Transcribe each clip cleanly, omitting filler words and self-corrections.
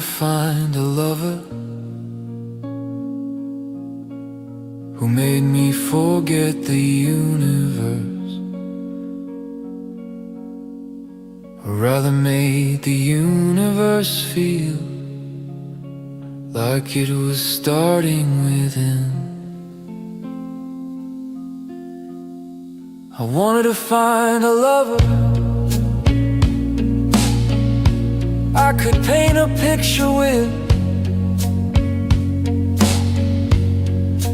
to find a lover who made me forget the universe, or rather made the universe feel like it was starting within. I wanted to find a lover I could paint a picture with,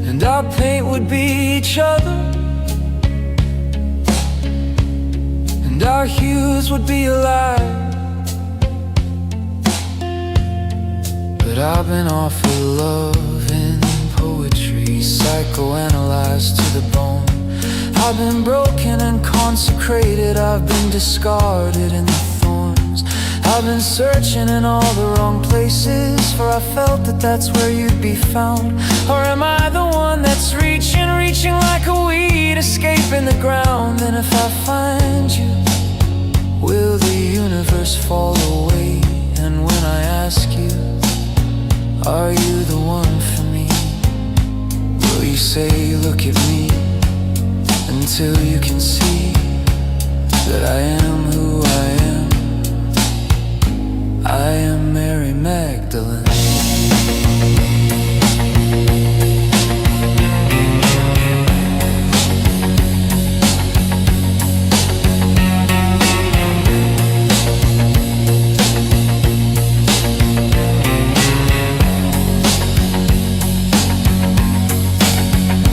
and our paint would be each other, and our hues would be alive. But I've been offered love in poetry, psychoanalyzed to the bone. I've been broken and consecrated, I've been discarded in the thorns. I've been searching in all the wrong places, for I felt that that's where you'd be found. Or am I the one that's reaching like a weed, escaping the ground? And if I find you, will the universe fall away? And when I ask you, are you the one for me, will you say, look at me, until you can see that I am who I am. I am Mary Magdalene.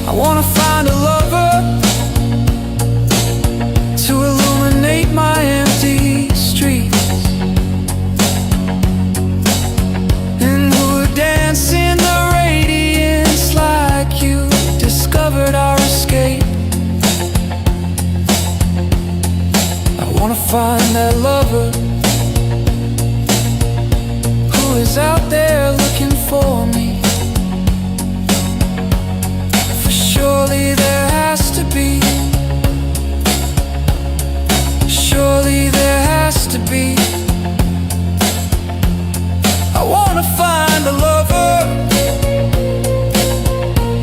I wanna find a lover to illuminate my empty streets, and who would dance in the radiance like you discovered our escape. I wanna find that lover who is out there looking for me. For surely there has to be, surely there has to be. I wanna find a lover,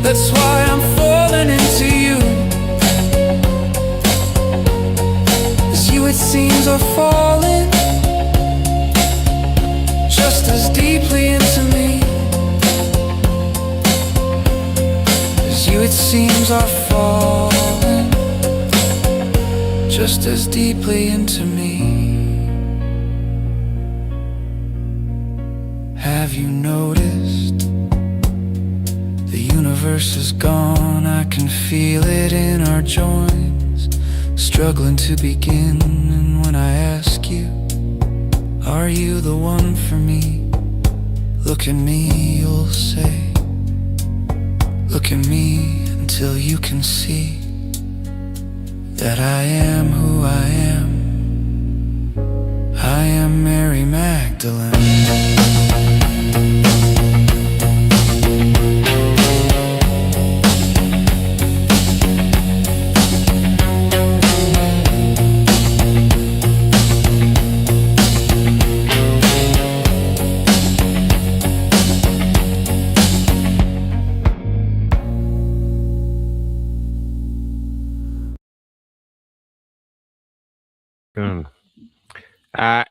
that's why I'm falling into you. 'Cause you, it seems, are falling just as deeply into me. 'Cause you, it seems, are falling just as deeply into me. Have you noticed? The universe is gone, I can feel it in our joints, struggling to begin. And when I ask you, are you the one for me, look at me, you'll say, look at me until you can see that I am who I am. I am Mary Magdalene.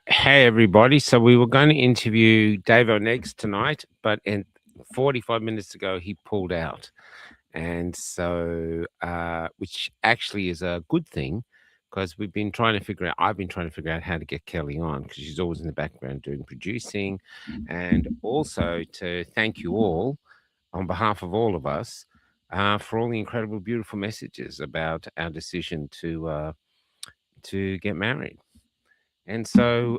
Hey everybody. So we were going to interview Dave Oneegs tonight, but in 45 minutes ago he pulled out, and so which actually is a good thing, because I've been trying to figure out how to get Kelli on, because she's always in the background doing producing, and also to thank you all on behalf of all of us for all the incredible, beautiful messages about our decision to get married. And so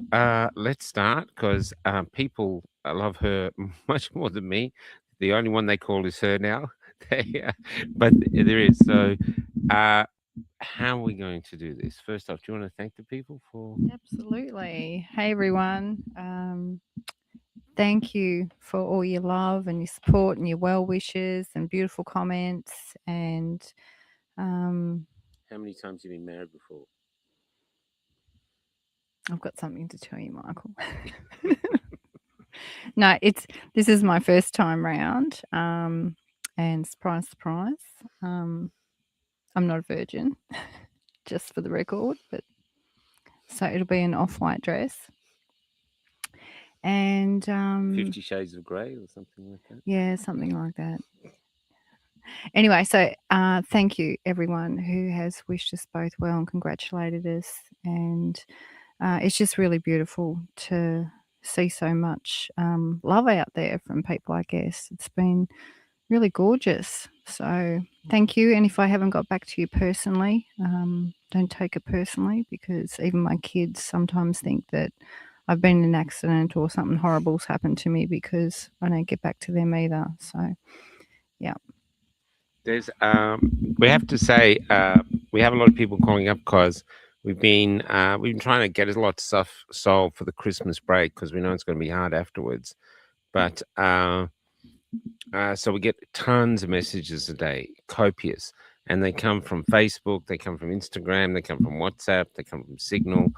let's start, because people love her much more than me. The only one they call is her now. But there is. So how are we going to do this? First off, do you want to thank the people for? Absolutely. Hey, everyone. Thank you for all your love and your support and your well wishes and beautiful comments. And How many times have you been married before? I've got something to tell you, Michael. No, this is my first time round, and surprise, surprise, I'm not a virgin, just for the record. But so it'll be an off-white dress, and 50 Shades of Grey or something like that. yeah, something like that. Anyway, so thank you everyone who has wished us both well and congratulated us, and it's just really beautiful to see so much love out there from people. I guess it's been really gorgeous. So thank you. And if I haven't got back to you personally, don't take it personally, because even my kids sometimes think that I've been in an accident or something horrible's happened to me because I don't get back to them either. So yeah. There's we have to say we have a lot of people calling up because we've been trying to get a lot of stuff solved for the Christmas break, because we know it's going to be hard afterwards. But so we get tons of messages a day, copious, and they come from Facebook, they come from Instagram, they come from WhatsApp, they come from Signal,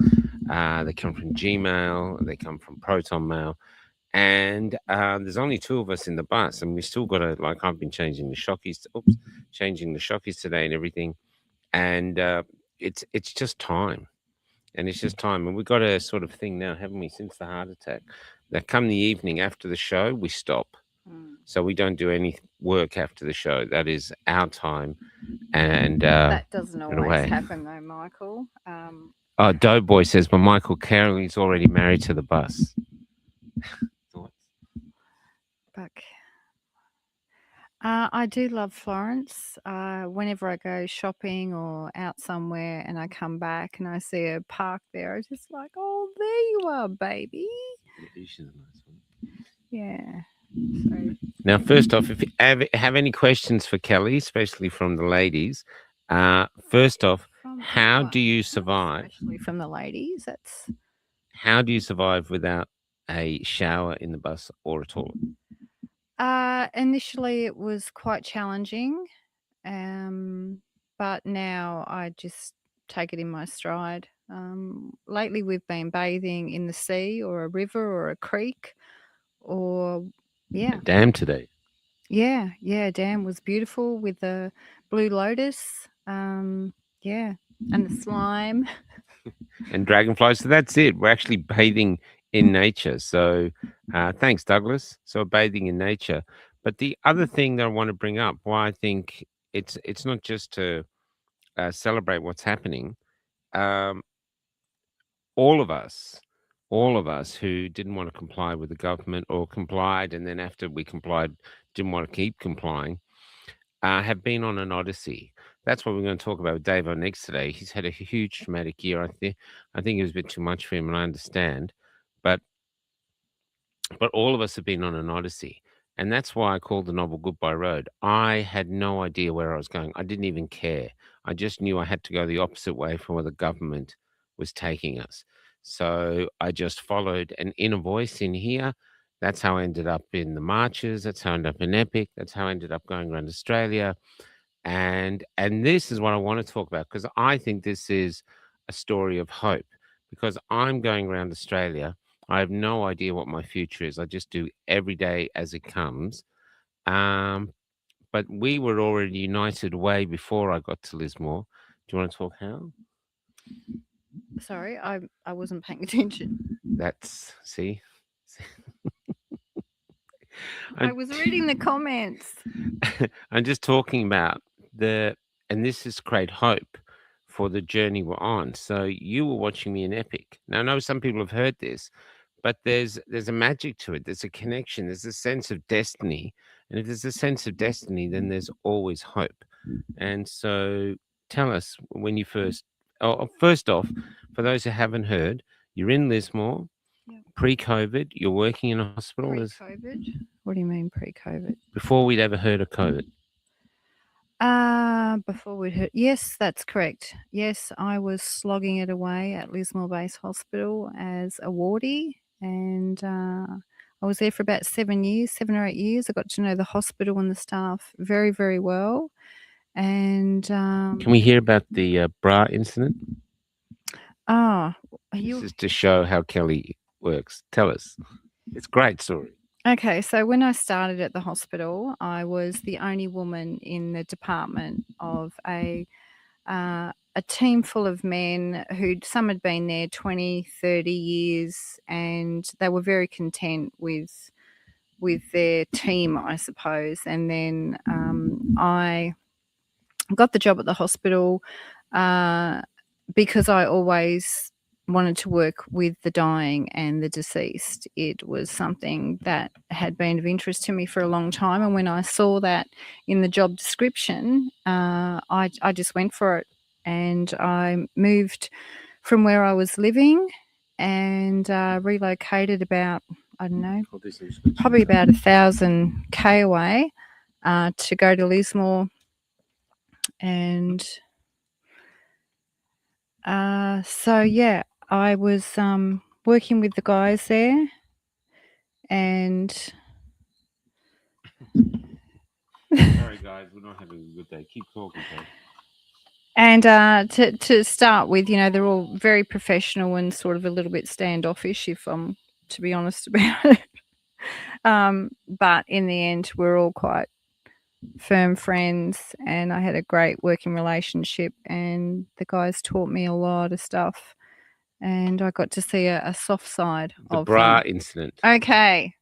they come from Gmail, they come from Proton Mail. And there's only two of us in the bus, and we still got to, like, I've been changing the shockies today and everything. And it's just time. And it's just time. And we've got a sort of thing now, haven't we, since the heart attack, that come the evening after the show, we stop. So we don't do any work after the show. That is our time. And That doesn't always away. happen though, Michael. Doughboy says, but Michael Carey's already married to the bus. Thoughts? But I do love Florence. Whenever I go shopping or out somewhere and I come back and I see a park there, I'm just like, oh, there you are, baby. Yeah, she's a nice one. Yeah. So, now, first off, if you have any questions for Kelly, especially from the ladies, first off, how do you survive? Especially from the ladies, that's... How do you survive without a shower in the bus or a toilet? Initially, it was quite challenging, but now I just take it in my stride. Lately, we've been bathing in the sea or a river or a creek, or A dam today. Yeah, dam was beautiful with the blue lotus. Yeah, and the slime. And dragonflies. So that's it. We're actually bathing in nature. So thanks, Douglas. So bathing in nature. But the other thing that I want to bring up, why I think it's not just to celebrate what's happening. All of us who didn't want to comply with the government, or complied, and then after we complied, didn't want to keep complying, have been on an odyssey. That's what we're going to talk about with Dave Oneegs today. He's had a huge traumatic year. I think it was a bit too much for him, and I understand. But all of us have been on an odyssey. And that's why I called the novel Goodbye Road. I had no idea where I was going. I didn't even care. I just knew I had to go the opposite way from where the government was taking us. So I just followed an inner voice in here. That's how I ended up in the marches. That's how I ended up in Epic. That's how I ended up going around Australia. And this is what I want to talk about, because I think this is a story of hope, because I'm going around Australia. I have no idea what my future is. I just do every day as it comes. But we were already united way before I got to Lismore. Do you want to talk how? Sorry, I wasn't paying attention. That's, see? I was reading the comments. I'm just talking about and this is create hope for the journey we're on. So you were watching me in Epic. Now, I know some people have heard this, but there's a magic to it. There's a connection. There's a sense of destiny. And if there's a sense of destiny, then there's always hope. And so tell us when you first off, for those who haven't heard, you're in Lismore, pre-COVID, you're working in a hospital. Pre-COVID? What do you mean pre-COVID? Before we'd ever heard of COVID. Before we'd heard, yes, that's correct. Yes, I was slogging it away at Lismore Base Hospital as a wardie, and I was there for about 7 or 8 years. I got to know the hospital and the staff very, very well. And can we hear about the bra incident? This is to show how Kelly works. Tell us. It's a great story. Okay, so when I started at the hospital, I was the only woman in the department of a team full of men who some had been there 20, 30 years, and they were very content with their team, I suppose. And then I got the job at the hospital because I always wanted to work with the dying and the deceased. It was something that had been of interest to me for a long time, and when I saw that in the job description, I just went for it, and I moved from where I was living and relocated about, I don't know, probably about 1,000 k away to go to Lismore. And so yeah, I was working with the guys there, and Sorry, guys, we're not having a good day. Keep talking, Kelli. and to start with, you know, they're all very professional and sort of a little bit standoffish, if I'm to be honest about it. But in the end, we're all quite firm friends, and I had a great working relationship, and the guys taught me a lot of stuff, and I got to see a soft side The of bra them. incident. Okay.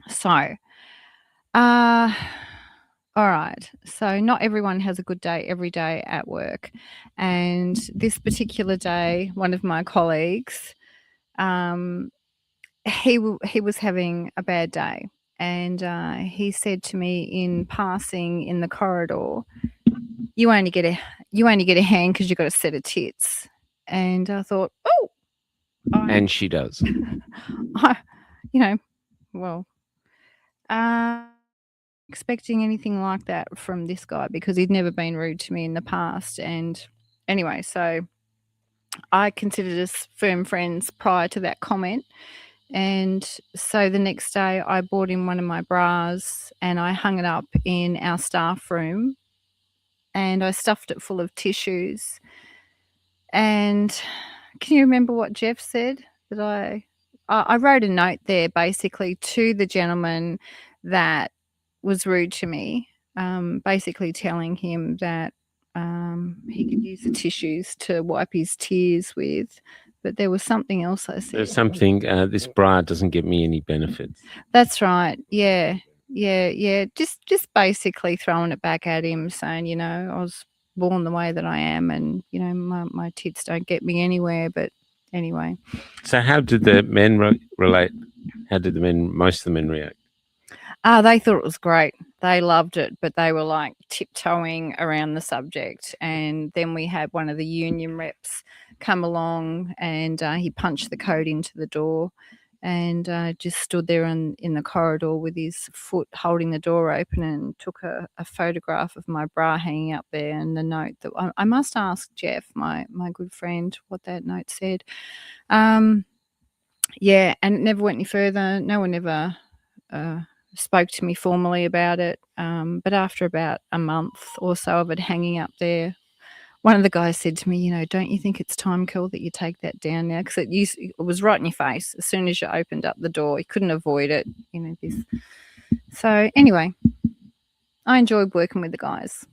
So, all right. So, not everyone has a good day every day at work. And this particular day, one of my colleagues, he was having a bad day. And he said to me in passing in the corridor, you only get a hand because you've got a set of tits. And I thought, oh, And she does. you know, well, expecting anything like that from this guy because he'd never been rude to me in the past. And anyway, so I considered us firm friends prior to that comment. And so the next day I bought in one of my bras and I hung it up in our staff room, and I stuffed it full of tissues. And can you remember what Jeff said? That I wrote a note there basically to the gentleman that was rude to me, basically telling him that he could use the tissues to wipe his tears with. But there was something else I said. There's something, this bra doesn't give me any benefits. That's right. Yeah. Just basically throwing it back at him, saying, you know, I was born the way that I am, and you know, my tits don't get me anywhere. But anyway. So how did the men relate? How did most of the men react? They thought it was great. They loved it, but they were like tiptoeing around the subject. And then we had one of the union reps come along, and he punched the code into the door, and just stood there in the corridor with his foot holding the door open, and took a photograph of my bra hanging up there, and the note that I must ask Jeff, my good friend, what that note said. Yeah, and it never went any further. No one ever spoke to me formally about it. But after about a month or so of it hanging up there, one of the guys said to me, you know, don't you think it's time, Kel, that you take that down now? Because it was right in your face as soon as you opened up the door. You couldn't avoid it, you know, this. So anyway, I enjoyed working with the guys.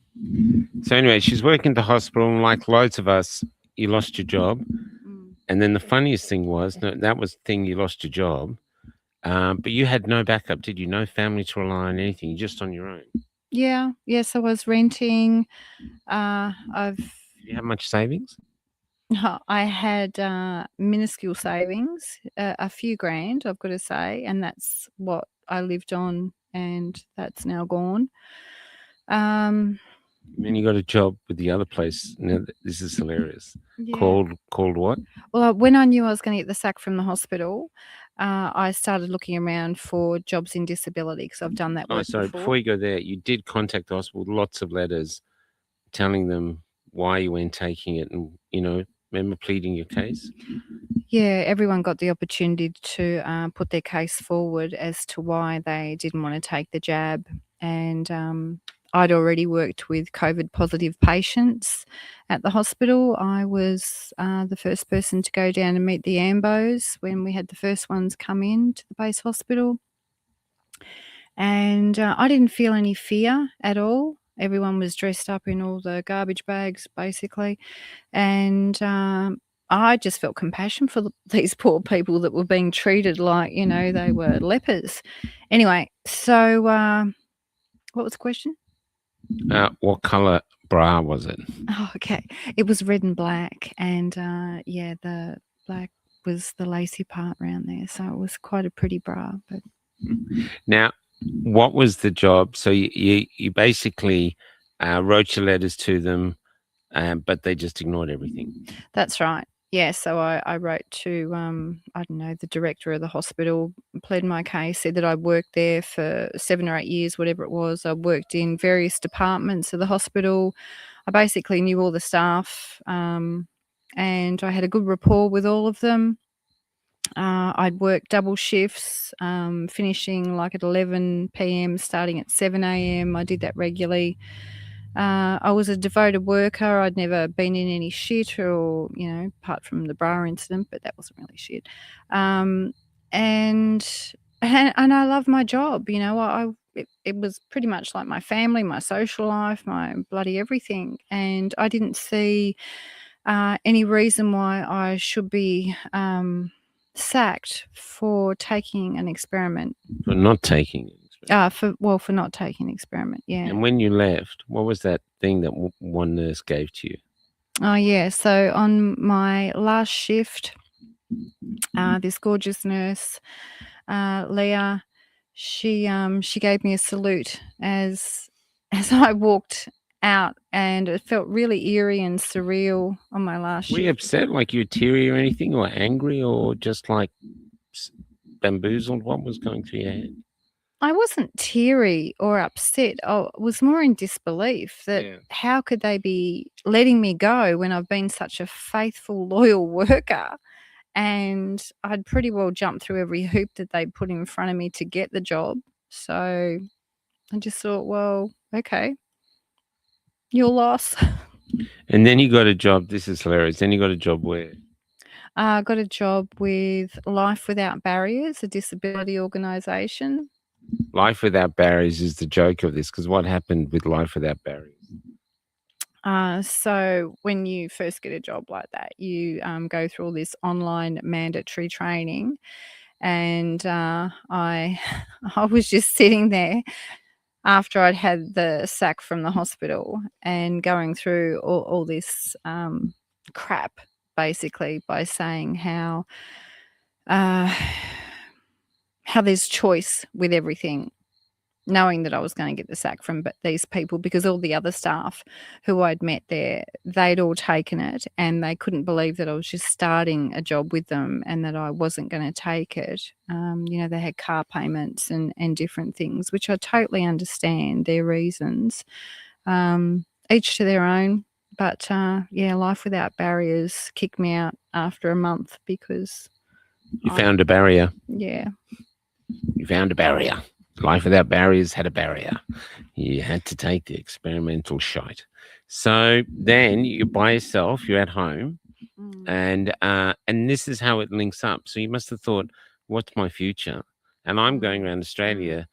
So anyway, she's working at the hospital, and like loads of us, you lost your job. And then the funniest thing was, that was the thing, you lost your job. But you had no backup, did you? No family to rely on, anything. You're just on your own. Yeah. Yes, I was renting. Did you have much savings? I had minuscule savings, a few grand, I've got to say, and that's what I lived on, and that's now gone. And then you got a job with the other place. Now, this is hilarious. Yeah. Called what? Well, when I knew I was going to get the sack from the hospital, I started looking around for jobs in disability because I've done that work before. Before you go there, you did contact the hospital with lots of letters telling them why you weren't taking it, and, you know, remember pleading your case? Yeah, everyone got the opportunity to put their case forward as to why they didn't want to take the jab. And I'd already worked with COVID positive patients at the hospital. I was the first person to go down and meet the ambos when we had the first ones come in to the base hospital. And I didn't feel any fear at all. Everyone was dressed up in all the garbage bags, basically. And I just felt compassion for these poor people that were being treated like, they were lepers. Anyway, so what was the question? What colour bra was it? Oh, okay. It was red and black. And the black was the lacy part around there. So it was quite a pretty bra. But Now, what was the job? So you basically wrote your letters to them, but they just ignored everything. That's right. Yeah, so I wrote to, the director of the hospital, pled my case, said that I'd worked there for 7 or 8 years, whatever it was. I worked in various departments of the hospital. I basically knew all the staff, and I had a good rapport with all of them. I'd worked double shifts, finishing like at 11 p.m, starting at 7 a.m. I did that regularly. I was a devoted worker. I'd never been in any shit or, apart from the bra incident, but that wasn't really shit. And I love my job. It was pretty much like my family, my social life, my bloody everything. And I didn't see any reason why I should be sacked for taking an experiment. For not taking it. For not taking the experiment, yeah. And when you left, what was that thing that one nurse gave to you? Oh, yeah. So on my last shift, this gorgeous nurse, Leah, she gave me a salute as I walked out, and it felt really eerie and surreal on my last shift. Were you upset, like you were teary or anything, or angry, or just like bamboozled? What was going through your head? I wasn't teary or upset. I was more in disbelief that how could they be letting me go when I've been such a faithful, loyal worker, and I'd pretty well jumped through every hoop that they put in front of me to get the job. So I just thought, well, okay, your loss. And then you got a job. This is hilarious. Then you got a job where? I got a job with Life Without Barriers, a disability organisation. Life Without Barriers is the joke of this, because what happened with Life Without Barriers? So when you first get a job like that, you go through all this online mandatory training, and I was just sitting there after I'd had the sack from the hospital and going through all this crap, basically, by saying how there's choice with everything, knowing that I was going to get the sack from these people, because all the other staff who I'd met there, they'd all taken it, and they couldn't believe that I was just starting a job with them and that I wasn't going to take it. They had car payments and different things, which I totally understand their reasons, each to their own. But Life Without Barriers kicked me out after a month because you found a barrier. Yeah. You found a barrier. Life Without Barriers had a barrier. You had to take the experimental shite. So then you're by yourself, you're at home, and this is how it links up. So you must have thought, what's my future? And I'm going around Australia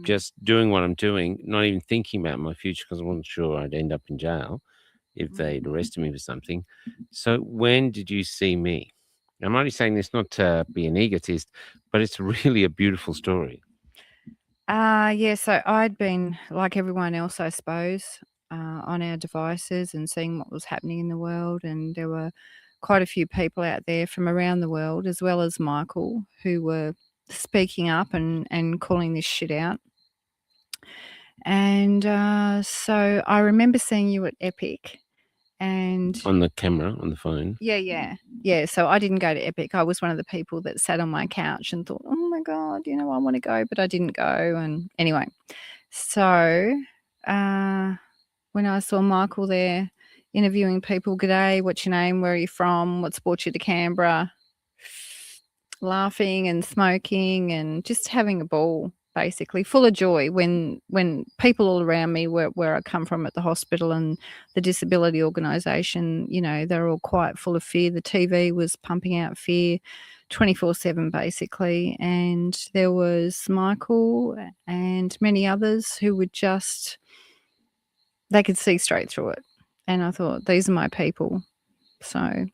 just doing what I'm doing, not even thinking about my future, because I wasn't sure I'd end up in jail if they'd arrested me for something. So when did you see me? I'm only saying this not to be an egotist, but it's really a beautiful story. So I'd been, like everyone else, I suppose, on our devices and seeing what was happening in the world. And there were quite a few people out there from around the world, as well as Michael, who were speaking up and calling this shit out. And so I remember seeing you at Epic. And on the camera, on the phone. Yeah. So I didn't go to Epic. I was one of the people that sat on my couch and thought, oh my God, I want to go, but I didn't go. And anyway, so when I saw Michael there interviewing people, g'day, what's your name? Where are you from? What brought you to Canberra? Laughing and smoking and just having a ball. basically full of joy when people all around me where I come from at the hospital and the disability organisation, you know, they're all quite full of fear. The TV was pumping out fear 24/7 basically, and there was Michael and many others who would just, they could see straight through it. And I thought, these are my people. So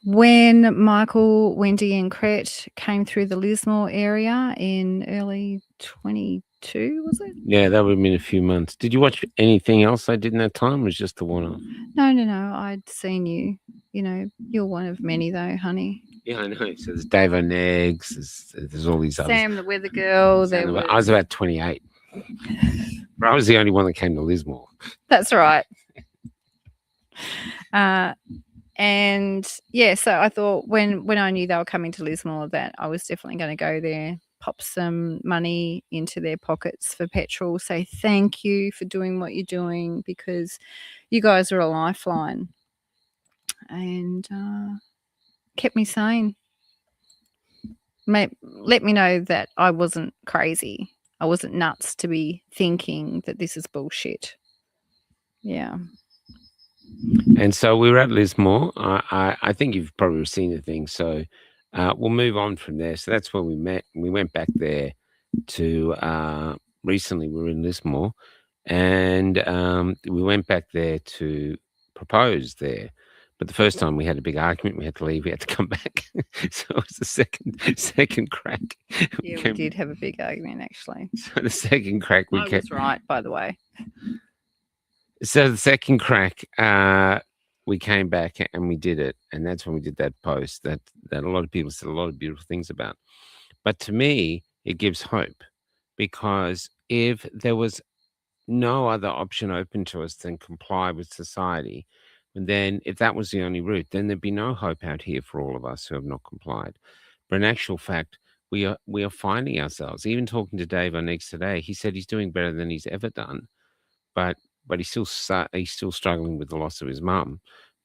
when Michael, Wendy and Cret came through the Lismore area in early 22, was it? Yeah, that would have been a few months. Did you watch anything else I did in that time, or was it just the one-off? No. I'd seen you. You know, you're one of many though, honey. Yeah, I know. So there's Dave Oneegs, there's all these others. Sam the Weather Girl. I was about 28. But I was the only one that came to Lismore. That's right. And yeah, so I thought when I knew they were coming to Lismore that I was definitely going to go there, pop some money into their pockets for petrol, say thank you for doing what you're doing, because you guys are a lifeline, and kept me sane. Let me know that I wasn't crazy. I wasn't nuts to be thinking that this is bullshit. Yeah. And so we were at Lismore. I think you've probably seen the thing. So we'll move on from there. So that's where we met. We went back there to recently we were in Lismore, and we went back there to propose there. But the first time we had a big argument, we had to leave, we had to come back. So it was the second crack. Yeah, we did have a big argument actually. So the second crack I was right, by the way. So the second crack, we came back and we did it. And that's when we did that post that a lot of people said a lot of beautiful things about. But to me, it gives hope, because if there was no other option open to us than comply with society, then if that was the only route, then there'd be no hope out here for all of us who have not complied. But in actual fact, we are finding ourselves, even talking to Dave Oneegs today, he said he's doing better than he's ever done. But he's still struggling with the loss of his mum.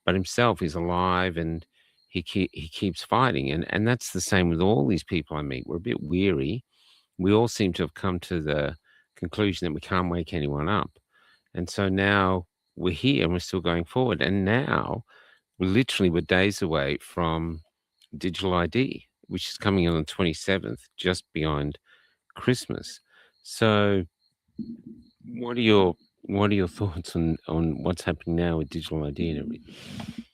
But himself, he's alive, and he keeps fighting. And that's the same with all these people I meet. We're a bit weary. We all seem to have come to the conclusion that we can't wake anyone up. And so now we're here and we're still going forward. And now we're days away from digital ID, which is coming on the 27th, just beyond Christmas. So what are your thoughts on what's happening now with digital ID and everything?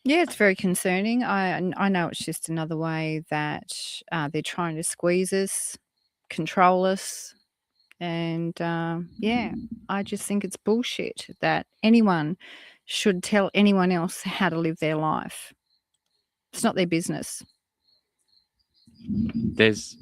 Yeah, it's very concerning. I know it's just another way that they're trying to squeeze us, control us. And yeah, I just think it's bullshit that anyone should tell anyone else how to live their life. It's not their business. There's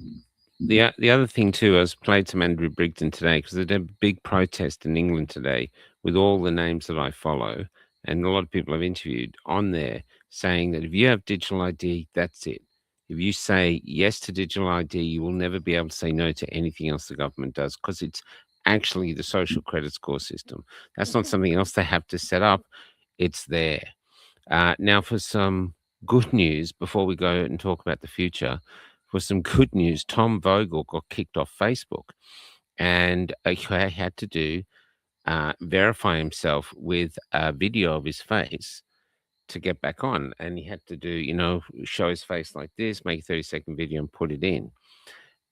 the other thing too. I played some Andrew Brigden today because there's a big protest in England today with all the names that I follow, and a lot of people I've interviewed on there saying that if you have digital ID, that's it. If you say yes to digital ID, you will never be able to say no to anything else the government does, because it's actually the social credit score system. That's not something else they have to set up. It's there. Now, for some good news, before we go and talk about the future, for some good news, Tom Vogel got kicked off Facebook, and he had to do verify himself with a video of his face to get back on. And he had to do, show his face like this, make a 30-second video and put it in.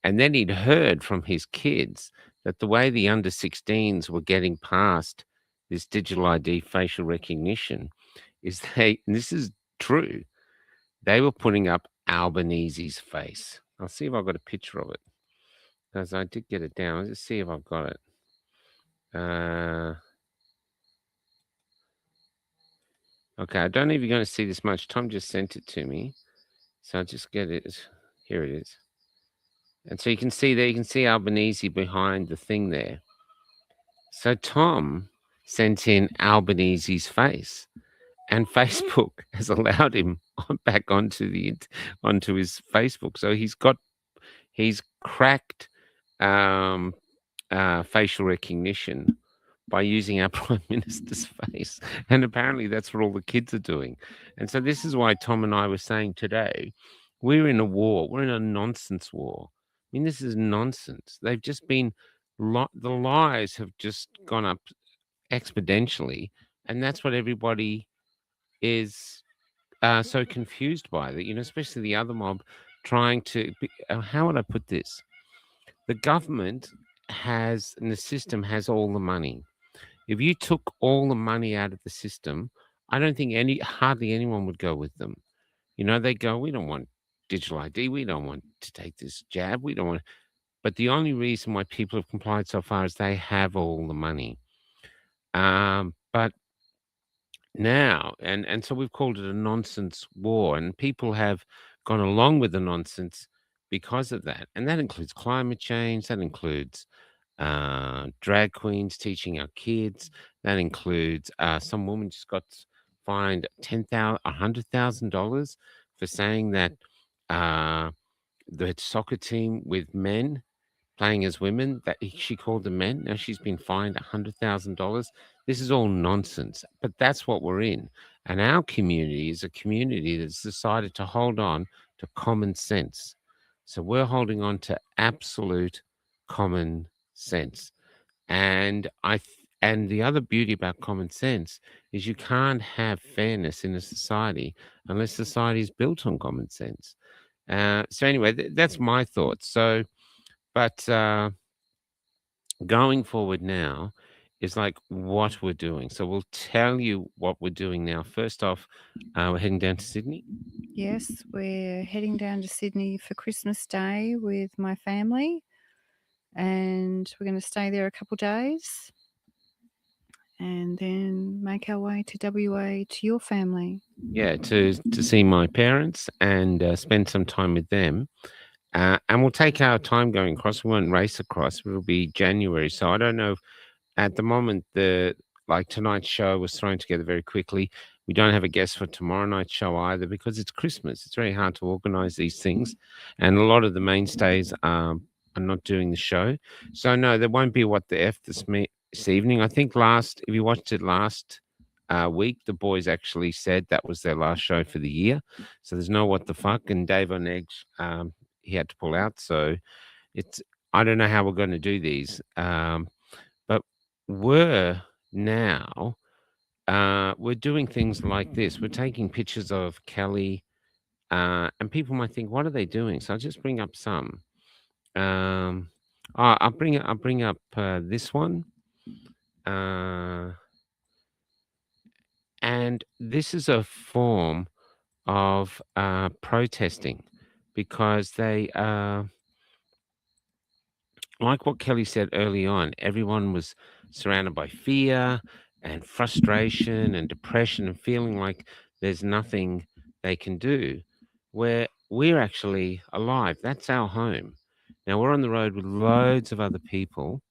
And then he'd heard from his kids that the way the under 16s were getting past this digital ID facial recognition is and this is true, they were putting up Albanese's face. I'll see if I've got a picture of it, because I did get it down. Let's just see if I've got it. Okay, I don't know if you're going to see this much. Tom just sent it to me, so I'll just get it. Here it is. And so you can see there, you can see Albanese behind the thing there. So Tom sent in Albanese's face, and Facebook has allowed him back onto his Facebook. So he's cracked facial recognition by using our Prime Minister's face. And apparently that's what all the kids are doing. And so this is why Tom and I were saying today, we're in a war. We're in a nonsense war mean, this is nonsense. They've just been the lies have just gone up exponentially, and that's what everybody is so confused by. That, especially the other mob trying to. How would I put this? The government has, and the system has all the money. If you took all the money out of the system, I don't think hardly anyone would go with them. They go, we don't want digital ID, we don't want to take this jab, we don't want. But the only reason why people have complied so far is they have all the money. But now, and so we've called it a nonsense war, and people have gone along with the nonsense because of that, and that includes climate change, that includes drag queens teaching our kids, that includes some woman just got fined $100,000 for saying that the soccer team with men playing as women, that she called them men. Now she's been fined $100,000. This is all nonsense, but that's what we're in. And our community is a community that's decided to hold on to common sense. So we're holding on to absolute common sense. And and the other beauty about common sense is you can't have fairness in a society unless society is built on common sense. So anyway, that's my thoughts. So, but going forward now is like what we're doing. So we'll tell you what we're doing now. First off, we're heading down to Sydney. Yes, we're heading down to Sydney for Christmas Day with my family, and we're going to stay there a couple days and then make our way to WA to your family. Yeah, to see my parents and spend some time with them. And we'll take our time going across. We won't race across. It'll be January. So I don't know. At the moment, tonight's show was thrown together very quickly. We don't have a guest for tomorrow night's show either because it's Christmas. It's very hard to organize these things. And a lot of the mainstays are not doing the show. So, no, there won't be What the F this evening. I think if you watched it last week, the boys actually said that was their last show for the year. So there's no What the Fuck. And Dave Oneegs, he had to pull out. So I don't know how we're going to do these. But we're now we're doing things like this. We're taking pictures of Kelli, and people might think, "What are they doing?" So I'll just bring up some. I'll bring up this one, and this is a form of protesting because they like what Kelly said early on, everyone was surrounded by fear and frustration and depression and feeling like there's nothing they can do. Where we're actually alive. That's our home. Now we're on the road with loads of other people,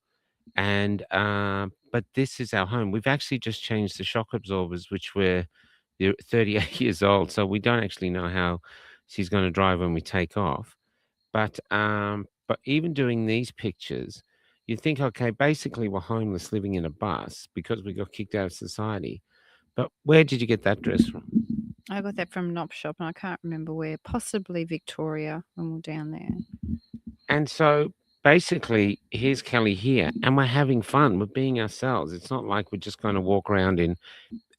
and but this is our home. We've actually just changed the shock absorbers, which we're 38 years old, so we don't actually know how she's going to drive when we take off. But even doing these pictures, you think, okay, basically we're homeless living in a bus because we got kicked out of society. But where did you get that dress from? I got that from an op shop and I can't remember where, possibly Victoria when we're down there. And so basically, here's Kelly here, and we're having fun. We're being ourselves. It's not like we're just going to walk around in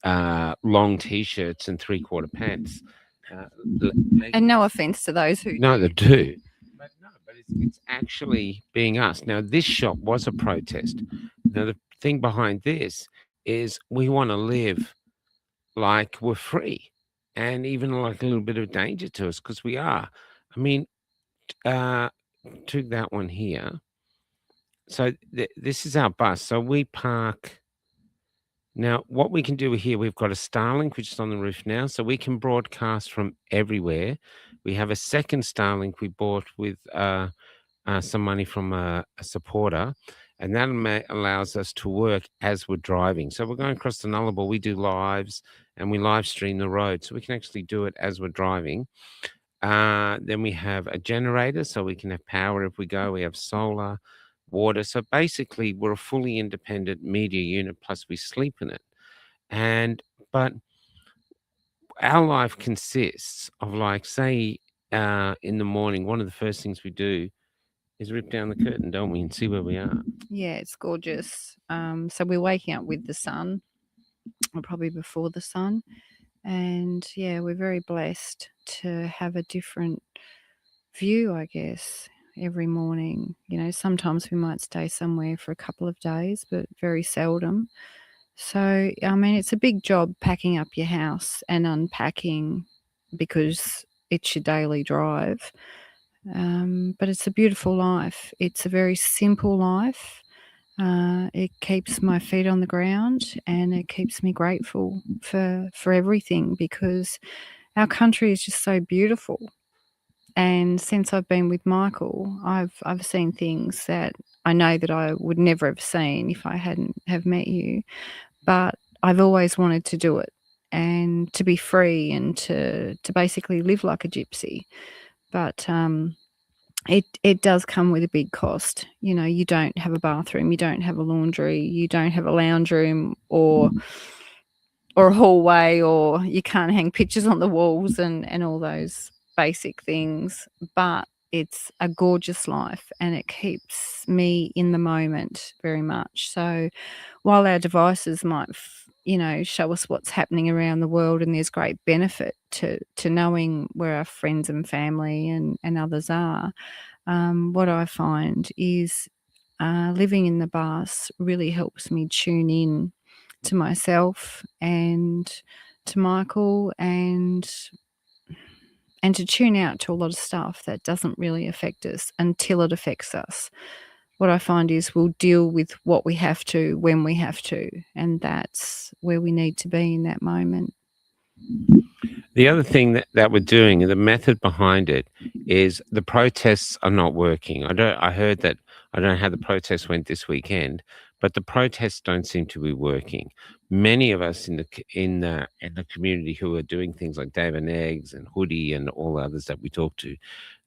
long t-shirts and three-quarter pants. And no offense to those who No, they do. But no, but it's actually being us. Now, this shop was a protest. Now, the thing behind this is we want to live like we're free and even like a little bit of danger to us because we are. I mean, took that one here. So this is our bus. So we park. Now, what we can do here, we've got a Starlink, which is on the roof now, so we can broadcast from everywhere. We have a second Starlink we bought with some money from a supporter, and that allows us to work as we're driving. So we're going across the Nullarbor, we do lives, and we live stream the road, so we can actually do it as we're driving. Then we have a generator, so we can have power if we go. We have solar, water. So basically, we're a fully independent media unit, plus we sleep in it. But our life consists of, like, say, in the morning, one of the first things we do is rip down the curtain, don't we, and see where we are. Yeah, it's gorgeous. So we're waking up with the sun, or probably before the sun. And yeah, we're very blessed to have a different view, I guess, every morning. You know, sometimes we might stay somewhere for a couple of days, but very seldom. So, I mean, it's a big job packing up your house and unpacking because it's your daily drive. But it's a beautiful life. It's a very simple life. It keeps my feet on the ground and it keeps me grateful for everything, because our country is just so beautiful. And since I've been with Michael, I've seen things that I know that I would never have seen if I hadn't have met you. But I've always wanted to do it, and to be free, and to basically live like a gypsy. But it does come with a big cost. You know, you don't have a bathroom, you don't have a laundry, you don't have a lounge room or a hallway, or you can't hang pictures on the walls and all those basic things. But it's a gorgeous life and it keeps me in the moment very much. So while our devices might, show us what's happening around the world, and there's great benefit to knowing where our friends and family and others are, what I find is living in the bus really helps me tune in to myself and to Michael, and to tune out to a lot of stuff that doesn't really affect us until it affects us. What I find is we'll deal with what we have to when we have to, and that's where we need to be in that moment. The other thing that we're doing, the method behind it, is the protests are not working. I heard that, I don't know how the protests went this weekend, but the protests don't seem to be working. Many of us in the community who are doing things like Dave and Eggs and Hoodie and all others that we talk to,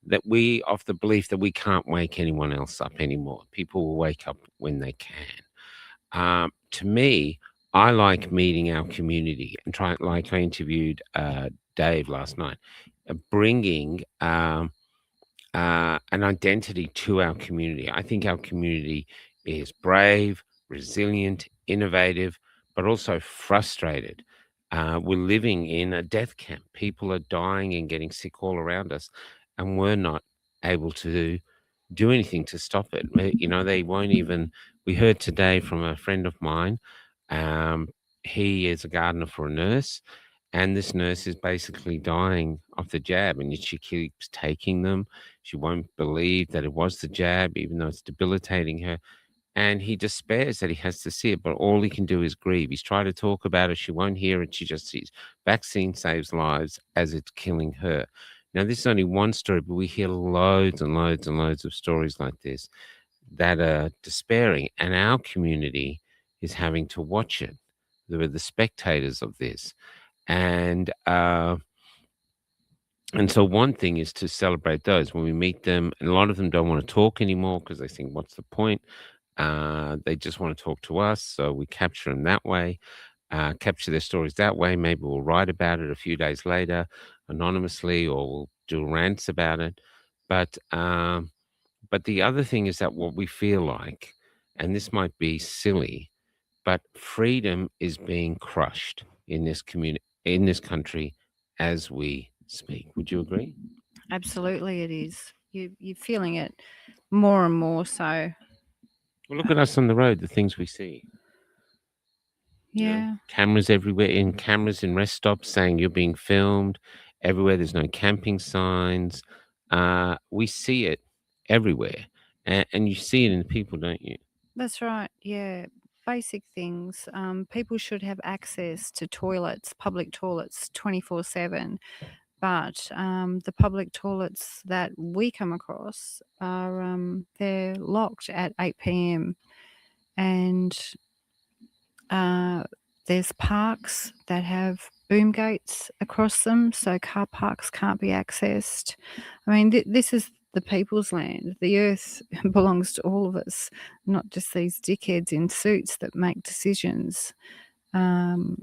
that we of the belief that we can't wake anyone else up anymore. People will wake up when they can. To me, I like meeting our community and like I interviewed Dave last night, bringing an identity to our community. I think our community is brave, resilient, innovative, but also frustrated. We're living in a death camp. People are dying and getting sick all around us, and we're not able to do anything to stop it. They won't even. We heard today from a friend of mine. He is a gardener for a nurse, and this nurse is basically dying of the jab, and yet she keeps taking them. She won't believe that it was the jab, even though it's debilitating her. And he despairs that he has to see it, but all he can do is grieve. He's tried to talk about it. She won't hear it. She just sees vaccine saves lives as it's killing her. Now, this is only one story, but we hear loads and loads and loads of stories like this that are despairing, and our community is having to watch it. They're the spectators of this. And so one thing is to celebrate those when we meet them. And a lot of them don't want to talk anymore because they think, what's the point? They just want to talk to us. So we capture them that way, capture their stories that way. Maybe we'll write about it a few days later anonymously, or we'll do rants about it. But the other thing is that what we feel like, and this might be silly, but freedom is being crushed in this community, in this country, as we speak. Would you agree? Absolutely, it is. You're feeling it more and more so. Well, look at us on the road, the things we see. Yeah. Cameras everywhere, cameras in rest stops saying you're being filmed. Everywhere, there's no camping signs. We see it everywhere. And you see it in the people, don't you? That's right. Yeah. Basic things. People should have access to toilets, public toilets, 24/7. But the public toilets that we come across are they're locked at 8 p.m. and there's parks that have boom gates across them, so car parks can't be accessed. I mean, this is the people's land. The earth belongs to all of us, not just these dickheads in suits that make decisions. And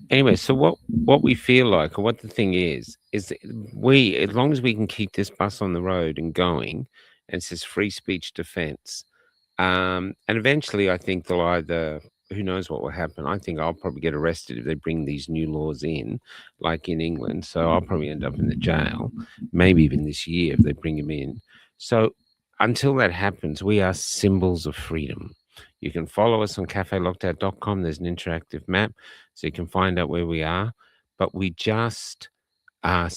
Anyway, so what we feel like, or what the thing is that we, as long as we can keep this bus on the road and going, and it says free speech defense, and eventually I think they'll either, who knows what will happen. I think I'll probably get arrested if they bring these new laws in, like in England. So I'll probably end up in the jail, maybe even this year if they bring him in. So until that happens, we are symbols of freedom. You can follow us on cafelockout.com. There's an interactive map so you can find out where we are. But we just are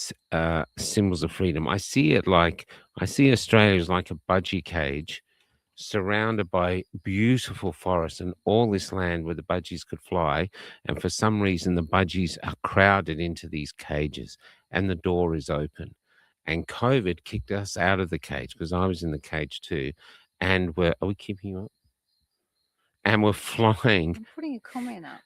symbols of freedom. I see Australia as like a budgie cage surrounded by beautiful forests and all this land where the budgies could fly. And for some reason, the budgies are crowded into these cages and the door is open. And COVID kicked us out of the cage because I was in the cage too. And are we keeping you up? And we're flying. I'm putting a comment up.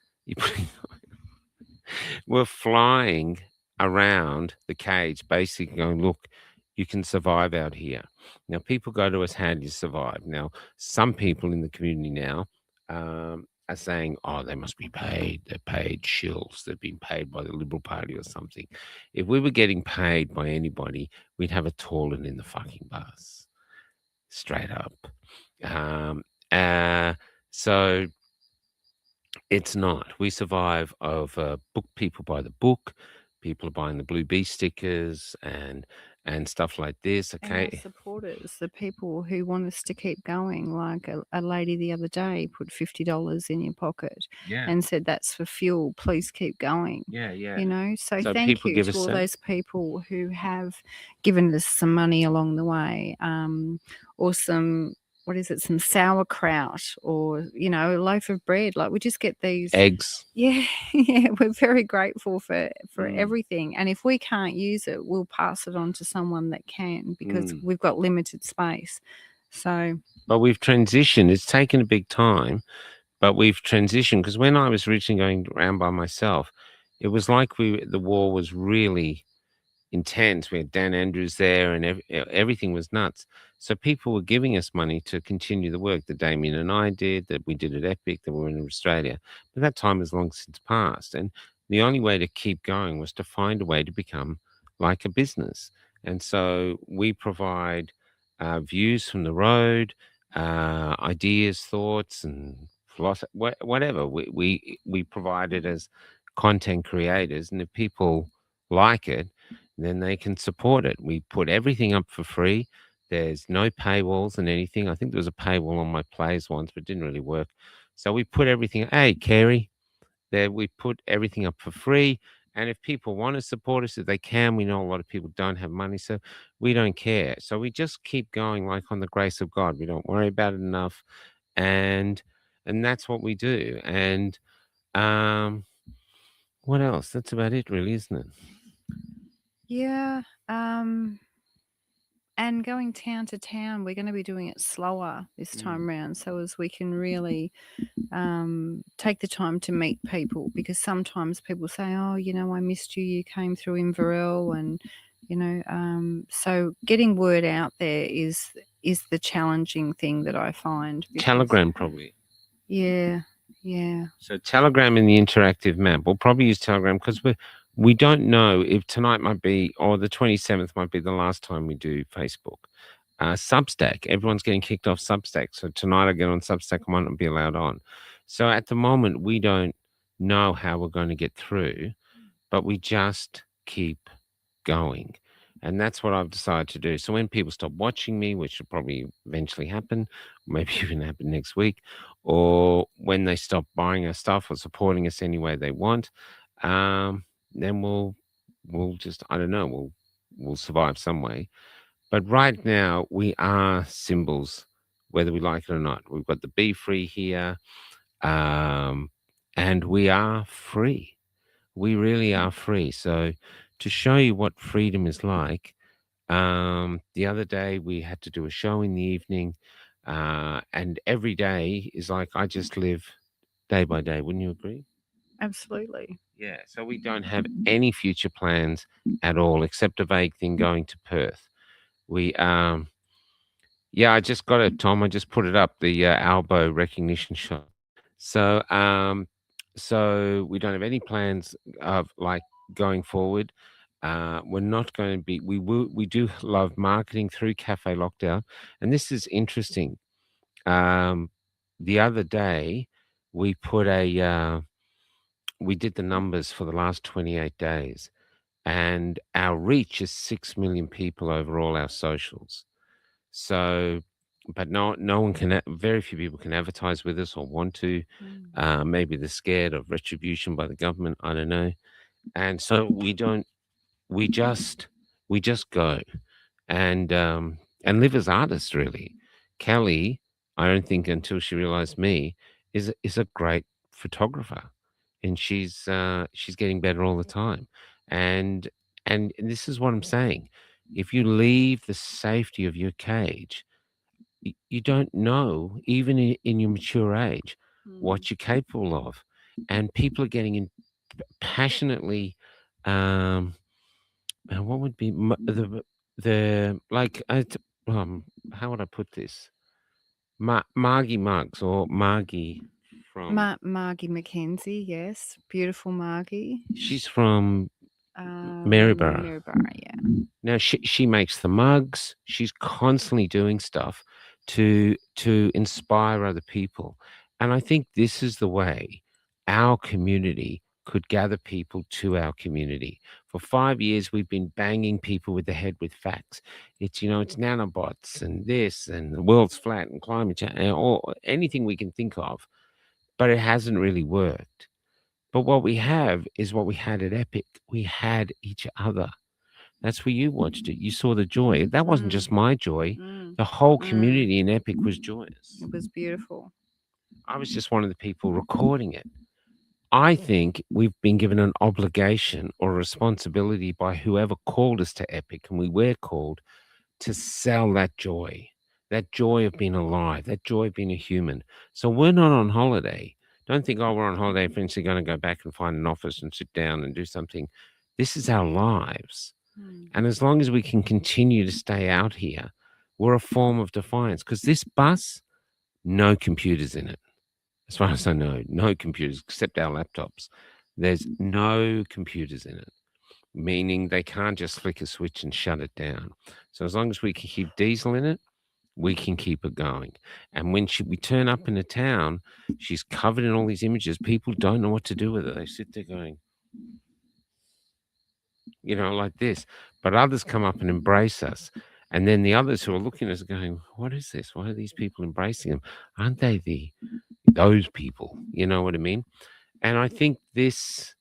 We're flying around the cage, basically going, look, you can survive out here. Now, people go to us, how do you survive? Now, some people in the community now are saying, oh, they must be paid. They're paid shills. They've been paid by the Liberal Party or something. If we were getting paid by anybody, we'd have a toilet in the fucking bus, straight up. So it's not. We survive over book people by the book. People are buying the Blue Bee stickers and stuff like this. And our Okay. supporters, the people who want us to keep going, like a lady the other day put $50 in your pocket Yeah. and said, that's for fuel, please keep going. Yeah. Yeah. You know, so thank people you give to us all that. those people who have given us some money along the way, or some, what is it, some sauerkraut, or, you know, a loaf of bread. Like, we just get these Eggs. Yeah, yeah, we're very grateful for everything. And if we can't use it, we'll pass it on to someone that can, because we've got limited space. So, But we've transitioned. It's taken a big time, but we've transitioned, because when I was originally going around by myself, it was like the war was really intense. We had Dan Andrews there, and everything was nuts. So people were giving us money to continue the work that Damien and I did, that we did at Epic, that we were in Australia. But that time has long since passed. And the only way to keep going was to find a way to become like a business. And so we provide views from the road, ideas, thoughts, and philosophy, whatever. We provide it as content creators. And if people like it, then they can support it. We put everything up for free. There's no paywalls and anything. I think there was a paywall on my plays once, but it didn't really work. So we put everything. Hey, Kerry, there we put everything up for free. And if people want to support us, if they can, we know a lot of people don't have money, so we don't care. So we just keep going, like on the grace of God. We don't worry about it enough, and that's what we do. And what else? That's about it, really, isn't it? yeah. And going town to town, we're going to be doing it slower this time round, so as we can really take the time to meet people, because sometimes people say, oh, you know, I missed you, you came through Inverell, and, you know, so getting word out there is the challenging thing that I find. Telegram, probably. Yeah, yeah. So Telegram in the interactive map. We'll probably use Telegram because we don't know if tonight might be, or the 27th might be the last time we do Facebook. Substack, everyone's getting kicked off Substack. So tonight I get on Substack, I might not be allowed on. So at the moment, we don't know how we're going to get through, but we just keep going. And that's what I've decided to do. So when people stop watching me, which will probably eventually happen, maybe even happen next week, or when they stop buying our stuff or supporting us any way they want, then we'll just, I don't know, we'll survive some way. But right now we are symbols, whether we like it or not. We've got the Be Free here, and we are free. We really are free. So to show you what freedom is like, the other day we had to do a show in the evening, and every day is like I just live day by day. Wouldn't you agree? Absolutely. Yeah. So we don't have any future plans at all, except a vague thing going to Perth. We yeah, I just got it, Tom. I just put it up, the Albo recognition shot. So so we don't have any plans of like going forward. We're not going to be. We do love marketing through Cafe Lockdown, and this is interesting. Um, the other day, we put we did the numbers for the last 28 days, and our reach is 6 million people over all our socials. So, but no one can. Very few people can advertise with us or want to. Maybe they're scared of retribution by the government. I don't know. And so we don't. We just go and live as artists. Really, Kelly. I don't think until she realized me is a great photographer, and she's getting better all the time. And and this is what I'm saying. If you leave the safety of your cage, you don't know, even in your mature age, what you're capable of. And people are getting in passionately, um, what would be the like, how would I put this? Margie Muggs or Margie from, Margie McKenzie, yes, beautiful Margie. she's from Maryborough. Maryborough, yeah. Now she makes the mugs. She's constantly doing stuff to inspire other people. And I think this is the way our community could gather people to our community. For 5 years, we've been banging people with the head with facts. It's, it's nanobots and this and the world's flat and climate change or anything we can think of, but it hasn't really worked. But what we have is what we had at Epic. We had each other. That's where you watched it. You saw the joy. That wasn't just my joy. The whole community in Epic was joyous. It was beautiful. I was just one of the people recording it. I think we've been given an obligation or a responsibility by whoever called us to Epic, and we were called to sell that joy of being alive, that joy of being a human. So we're not on holiday. Don't think, oh, we're on holiday, for instance, going to go back and find an office and sit down and do something. This is our lives. And as long as we can continue to stay out here, we're a form of defiance. Because this bus, no computers in it. As far as I know, no computers except our laptops. There's no computers in it, meaning they can't just flick a switch and shut it down. So as long as we can keep diesel in it, we can keep it going. And when we turn up in a town, she's covered in all these images. People don't know what to do with it. They sit there going, like this. But others come up and embrace us. And then the others who are looking at us are going, what is this? Why are these people embracing them? Aren't they those people? You know what I mean? And I think this,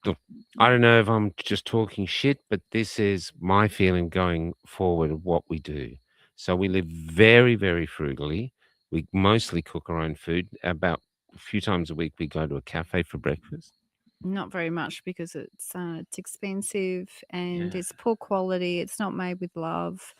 look, I don't know if I'm just talking shit, but this is my feeling going forward of what we do. So we live very, very frugally. We mostly cook our own food. About a few times a week, we go to a cafe for breakfast. Not very much because it's expensive and Yeah. it's poor quality. It's not made with love.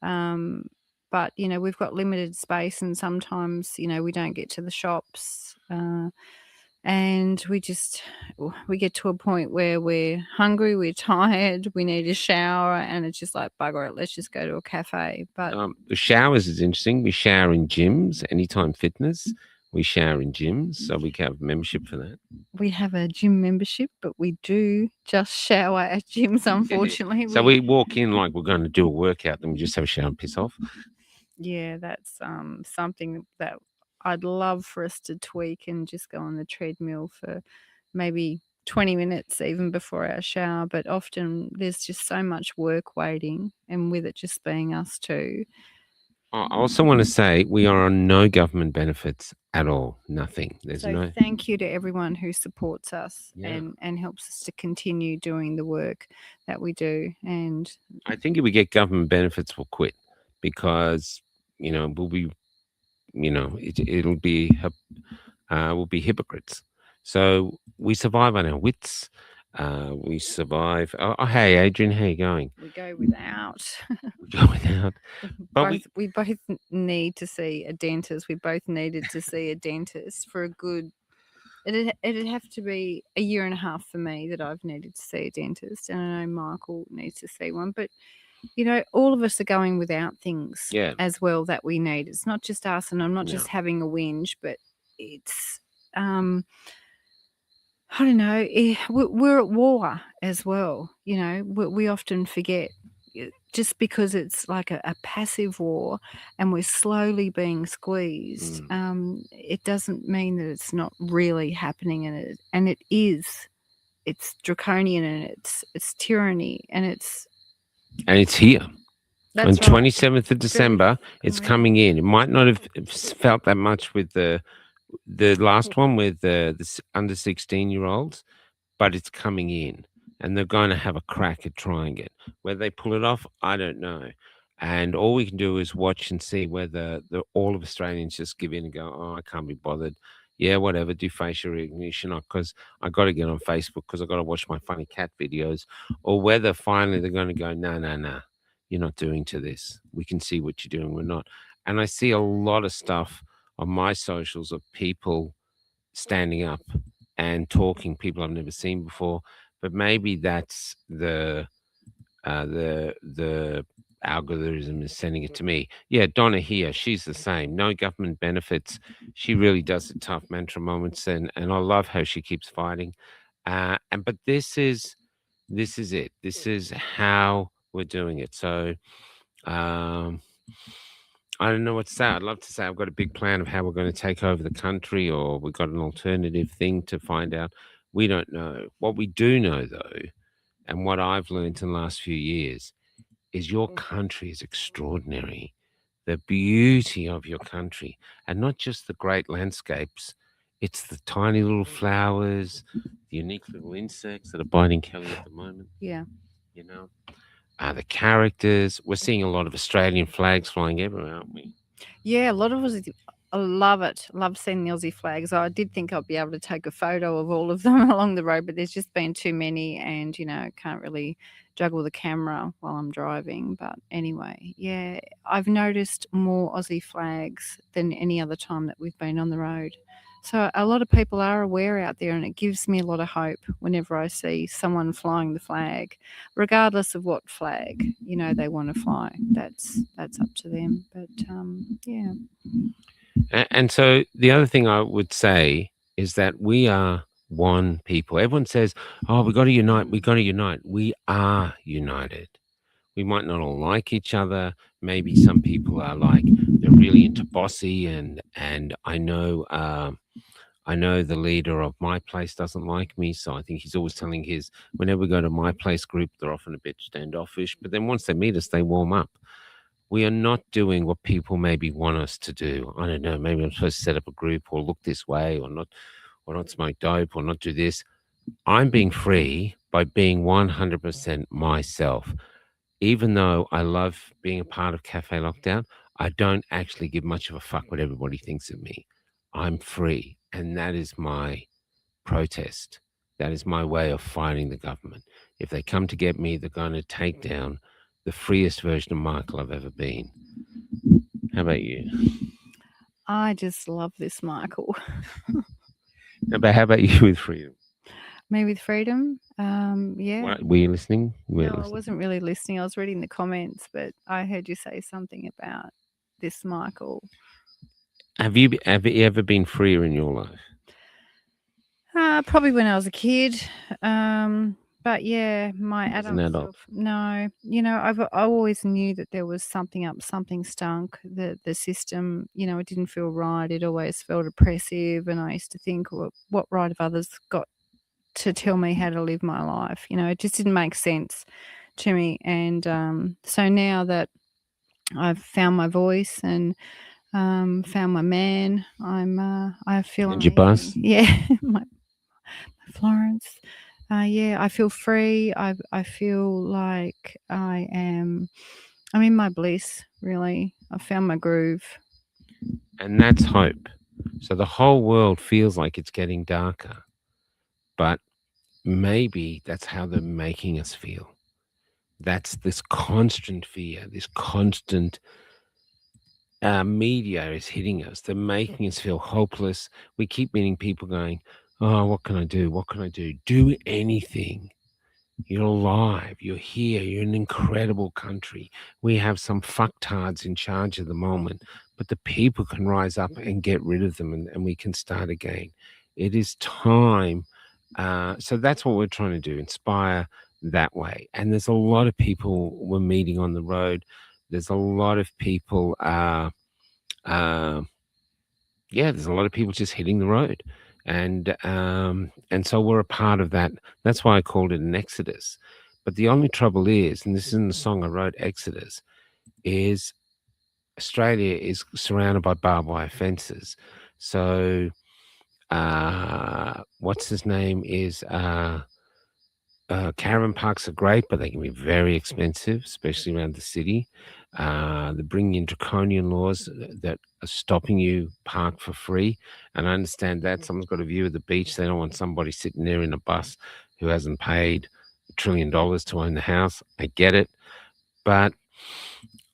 But we've got limited space, and sometimes we don't get to the shops, and we get to a point where we're hungry, we're tired, we need a shower, and it's just like, bugger it, let's just go to a cafe. But The showers is interesting. We shower in gyms, Anytime Fitness. We shower in gyms, so we can have membership for that. we have a gym membership, but we do just shower at gyms, unfortunately. So we walk in like we're going to do a workout, then we just have a shower and piss off. Yeah, that's something that I'd love for us to tweak and just go on the treadmill for maybe 20 minutes even before our shower. But often there's just so much work waiting, and with it just being us two. I also want to say we are on no government benefits at all. Nothing. There's So no. thank you to everyone who supports us Yeah. and helps us to continue doing the work that we do. And I think if we get government benefits, we'll quit because we'll be, it'll be, we'll be hypocrites. So we survive on our wits. We survive. Oh, hey, Adrian, how you going? we go without. We go without. But we both need to see a dentist. We both needed to see a dentist for a good. It'd have to be a year and a half for me that I've needed to see a dentist, and I know Michael needs to see one. But all of us are going without things as well that we need. It's not just us, and I'm not just having a whinge, but it's I don't know. We're at war as well. You know, we often forget just because it's like a passive war and we're slowly being squeezed. It doesn't mean that it's not really happening, and it is. It's draconian and it's tyranny and it's here. that's On right. 27th of December, it's coming in. It might not have felt that much with the last one with the under 16-year-olds, but it's coming in, and they're going to have a crack at trying it. Whether they pull it off, I don't know. And all we can do is watch and see whether all of Australians just give in and go, oh, I can't be bothered. Yeah, whatever, do facial recognition because I got to get on Facebook because I got to watch my funny cat videos, or whether finally they're going to go, no, you're not doing to this. We can see what you're doing. We're not. And I see a lot of stuff on my socials of people standing up and talking, people I've never seen before. But maybe that's the algorithm is sending it to me. Yeah, Donna here, she's the same. No government benefits. She really does the tough mantra moments, and I love how she keeps fighting. But this is it. This is how we're doing it. So I don't know what to say. I'd love to say I've got a big plan of how we're going to take over the country, or we've got an alternative thing to find out. We don't know. What we do know, though, and what I've learned in the last few years, is your country is extraordinary. The beauty of your country, and not just the great landscapes. It's the tiny little flowers, the unique little insects that are biting Kelly at the moment. Yeah. You know, the characters. We're seeing a lot of Australian flags flying everywhere, aren't we? Yeah, a lot of us. I love it. Love seeing the Aussie flags. I did think I'd be able to take a photo of all of them along the road, but there's just been too many, and can't really juggle the camera while I'm driving. But anyway, yeah, I've noticed more Aussie flags than any other time that we've been on the road. So a lot of people are aware out there, and it gives me a lot of hope whenever I see someone flying the flag, regardless of what flag they want to fly. That's up to them. But yeah. And so the other thing I would say is that we are one people. Everyone says, "Oh, we got to unite. We got to unite." We are united. We might not all like each other. Maybe some people are like they're really into bossy, and I know the leader of my place doesn't like me, so I think he's always telling his, whenever we go to my place group, they're often a bit standoffish. But then once they meet us, they warm up. We are not doing what people maybe want us to do. I don't know, maybe I'm supposed to set up a group or look this way or not smoke dope or not do this. I'm being free by being 100% myself. Even though I love being a part of Cafe Lockdown, I don't actually give much of a fuck what everybody thinks of me. I'm free. And that is my protest. That is my way of fighting the government. If they come to get me, they're going to take down the freest version of Michael I've ever been. How about you? I just love this, Michael. But how about you with freedom? Me with freedom? Yeah. What, were you listening? No, I wasn't really listening. I was reading the comments, but I heard you say something about this, Michael. Have you ever been freer in your life? Probably when I was a kid. But yeah, my adult self. No, I always knew that there was something up, something stunk. The system, it didn't feel right. It always felt oppressive, and I used to think, well, what right have others got to tell me how to live my life? It just didn't make sense to me. And so now that I've found my voice and found my man, I feel and your boss, yeah, my Florence. Yeah, I feel free. I feel like I'm in my bliss, really. I found my groove. and that's hope. So the whole world feels like it's getting darker, but maybe that's how they're making us feel. That's this constant fear, this constant media is hitting us. They're making us feel hopeless. We keep meeting people going, oh, what can I do? What can I do? Do anything. You're alive. You're here. You're in an incredible country. We have some fucktards in charge at the moment, but the people can rise up and get rid of them, and we can start again. It is time So that's what we're trying to do, inspire that way. And there's a lot of people we're meeting on the road. There's a lot of people, uh, yeah, there's a lot of people just hitting the road. And so we're a part of that. That's why I called it an exodus. But the only trouble is, and this is in the song I wrote, Exodus, is Australia is surrounded by barbed wire fences. So what's his name is caravan parks are great, but they can be very expensive, especially around the city. They're bringing in draconian laws that are stopping you park for free. And I understand that someone's got a view of the beach. They don't want somebody sitting there in a bus who hasn't paid $1 trillion to own the house. I get it, but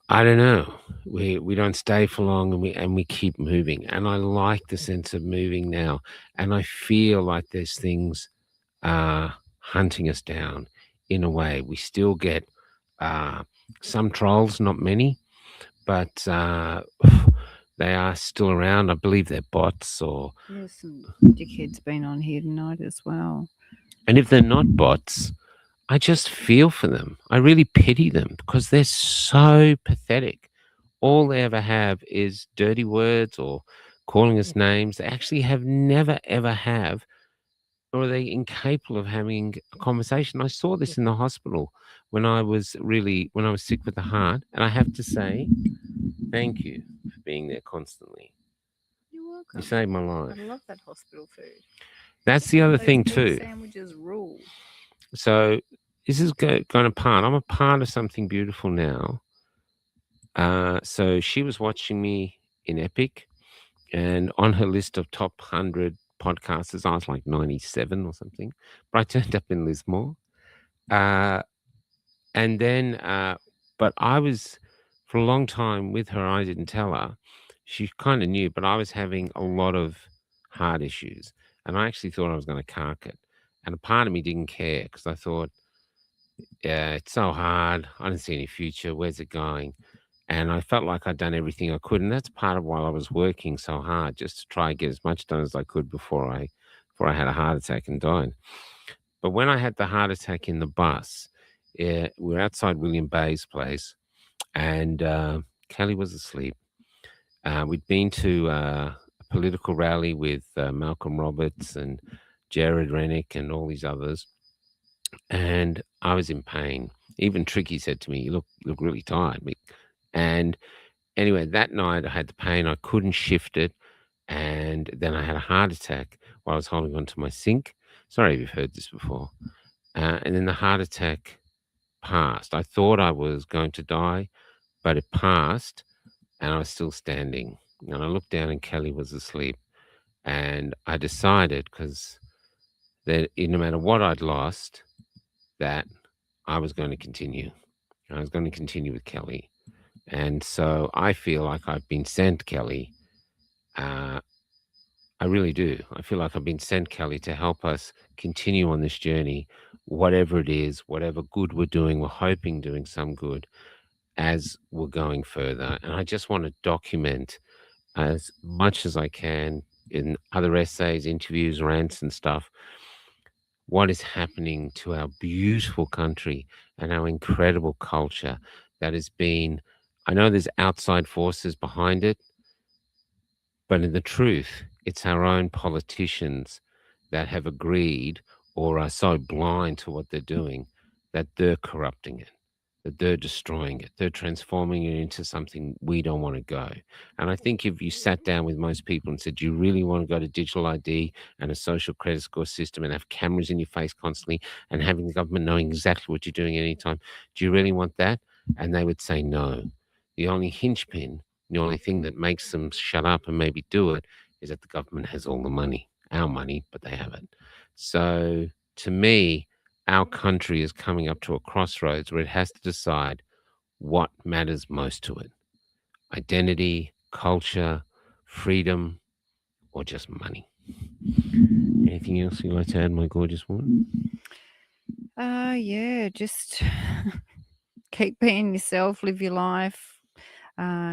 I don't know. We don't stay for long, and we keep moving. And I like the sense of moving now. And I feel like there's things hunting us down in a way. We still get some trolls, not many, but they are still around. I believe they're bots, or There's some dickheads been on here tonight as well. and if they're not bots, I just feel for them. I really pity them because they're so pathetic. All they ever have is dirty words or calling us names. They actually have never ever have, or are they incapable of having a conversation? I saw this in the hospital when I was sick with the heart, and I have to say, thank you for being there constantly. You're You welcome. saved my I life. love that hospital food. That's the other Those thing beef too. Sandwiches rule. So this is going apart. I'm a part of something beautiful now. So she was watching me in Epic, and on her list of top 100 podcasters, I was like 97 or something. But I turned up in Lismore. And then, but I was, for a long time with her, I didn't tell her. She kind of knew, but I was having a lot of heart issues. And I actually thought I was going to cark it. And a part of me didn't care because I thought, yeah, it's so hard. I don't see any future. Where's it going? And I felt like I'd done everything I could. And that's part of why I was working so hard, just to try and get as much done as I could before I had a heart attack and died. But when I had the heart attack in the bus, we were outside William Bay's place, and Kelly was asleep. We'd been to a political rally with Malcolm Roberts and Jared Rennick and all these others, and I was in pain. Even Tricky said to me, "You look really tired." And anyway, that night I had the pain. I couldn't shift it, and then I had a heart attack while I was holding onto my sink. Sorry if you've heard this before. And then the heart attack passed. I thought I was going to die, but it passed, and I was still standing. And I looked down, and Kelly was asleep. And I decided, because that no matter what I'd lost, that I was going to continue. I was going to continue with Kelly. And so I feel like I've been sent, Kelly. I really do. I feel like I've been sent, Kelly, to help us continue on this journey, whatever it is, whatever good we're doing. We're hoping doing some good as we're going further. And I just want to document as much as I can in other essays, interviews, rants, and stuff, what is happening to our beautiful country and our incredible culture that has been. I know there's outside forces behind it, but in the truth, it's our own politicians that have agreed or are so blind to what they're doing that they're corrupting it, that they're destroying it. They're transforming it into something we don't want to go. And I think if you sat down with most people and said, do you really want to go to digital ID and a social credit score system and have cameras in your face constantly and having the government knowing exactly what you're doing at any time? Do you really want that? And they would say no. The only hinge-pin, the only thing that makes them shut up and maybe do it is that the government has all the money, our money, but they have it. So to me, our country is coming up to a crossroads where it has to decide what matters most to it: identity, culture, freedom, or just money. Anything else you'd like to add, my gorgeous woman? Yeah, just keep being yourself, live your life.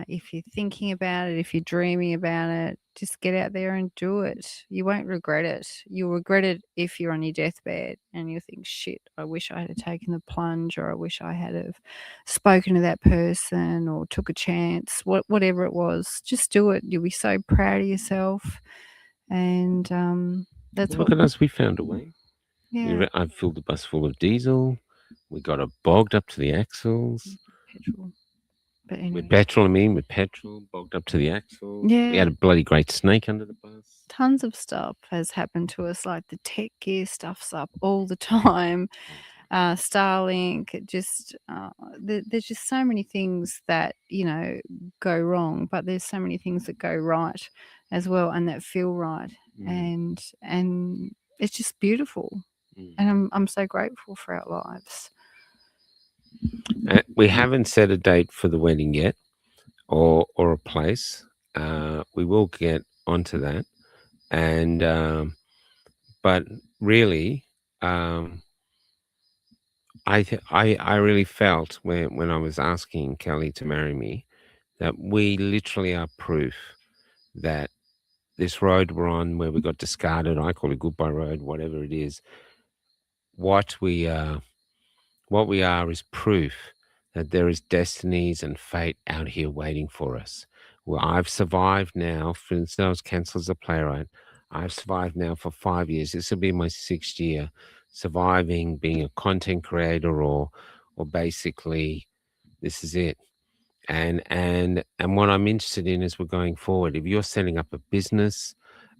If you're thinking about it, if you're dreaming about it, just get out there and do it. You won't regret it. You'll regret it if you're on your deathbed and you think, shit, I wish I had taken the plunge, or I wish I had have spoken to that person or took a chance, whatever it was. Just do it. You'll be so proud of yourself. And that's Look what, at us, we found a way. yeah, I filled the bus full of diesel. We got it bogged up to the axles. petrol. But With anyway, petrol, bogged up to the axles. We yeah. had a bloody great snake under the bus. Tons of stuff has happened to us, like the tech gear stuff's up all the time. Starlink, there's just so many things that go wrong, but there's so many things that go right as well, and that feel right, and it's just beautiful, and I'm so grateful for our lives. We haven't set a date for the wedding yet, or a place. We will get onto that, and but really, I really felt when I was asking Kelly to marry me that we literally are proof that this road we're on, where we got discarded, I call it goodbye road, whatever it is, what we are is proof that there is destinies and fate out here waiting for us. Well, I've survived now, since I was cancelled as a playwright. I've survived now for 5 years. This will be my 6th year surviving, being a content creator, or basically this is it. And what I'm interested in as we're going forward, if you're setting up a business,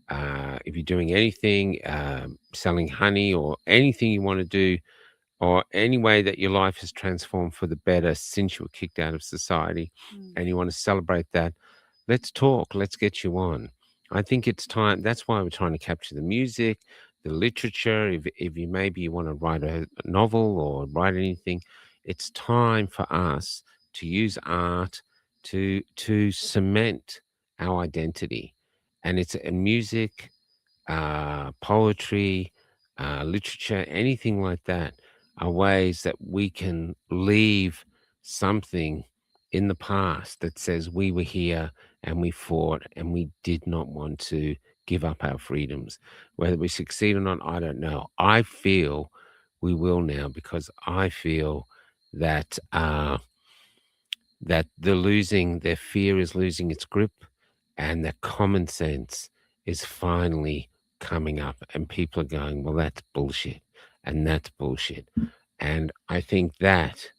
if you're doing anything, selling honey or anything you want to do, or any way that your life has transformed for the better since you were kicked out of society, and you want to celebrate that, let's talk, let's get you on. I think it's time. That's why we're trying to capture the music, the literature. If you maybe you want to write a novel or write anything, it's time for us to use art to cement our identity. And it's a music, poetry, literature, anything like that, are ways that we can leave something in the past that says we were here and we fought and we did not want to give up our freedoms. Whether we succeed or not, I don't know. I feel we will now, because I feel that that their fear is losing its grip, and that common sense is finally coming up, and people are going, well, that's bullshit, and that's bullshit. And I think that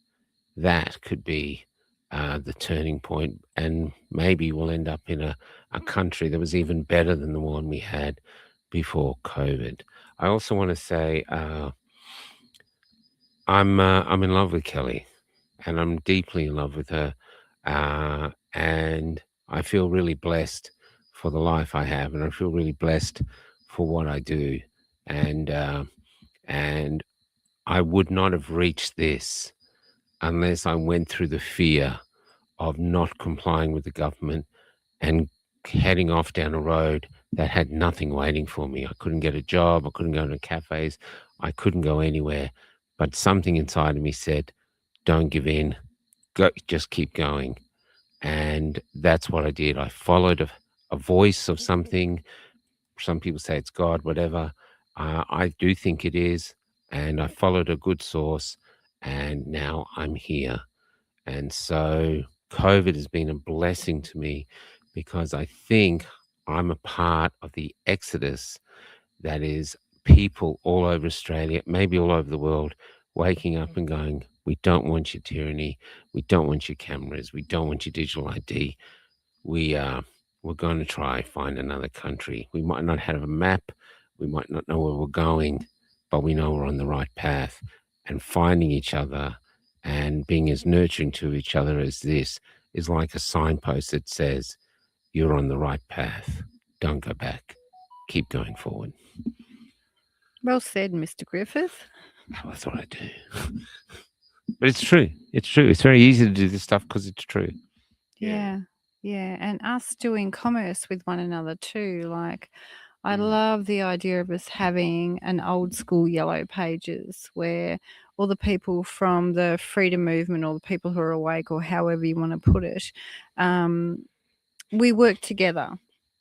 could be the turning point, and maybe we'll end up in a country that was even better than the one we had before COVID. I also want to say I'm in love with Kelly, and I'm deeply in love with her, and I feel really blessed for the life I have, and I feel really blessed for what I do, and I would not have reached this unless I went through the fear of not complying with the government and heading off down a road that had nothing waiting for me. I couldn't get a job. I couldn't go to cafes. I couldn't go anywhere. But something inside of me said, don't give in. Go, just keep going. And that's what I did. I followed a voice of something. Some people say it's God, whatever. I do think it is. And I followed a good source. And now I'm here. And so COVID has been a blessing to me, because I think I'm a part of the exodus that is people all over Australia, maybe all over the world, waking up and going, we don't want your tyranny. We don't want your cameras. We don't want your digital ID. We're going to try find another country. We might not have a map. We might not know where we're going, but we know we're on the right path. And finding each other and being as nurturing to each other as this is like a signpost that says, you're on the right path. Don't go back. Keep going forward. Well said, Mr. Griffith. Oh, that's what I do. But it's true. It's true. It's very easy to do this stuff because it's true. Yeah. And us doing commerce with one another too. Like, I love the idea of us having an old school yellow pages where or the people from the freedom movement, or the people who are awake, or however you want to put it, we work together.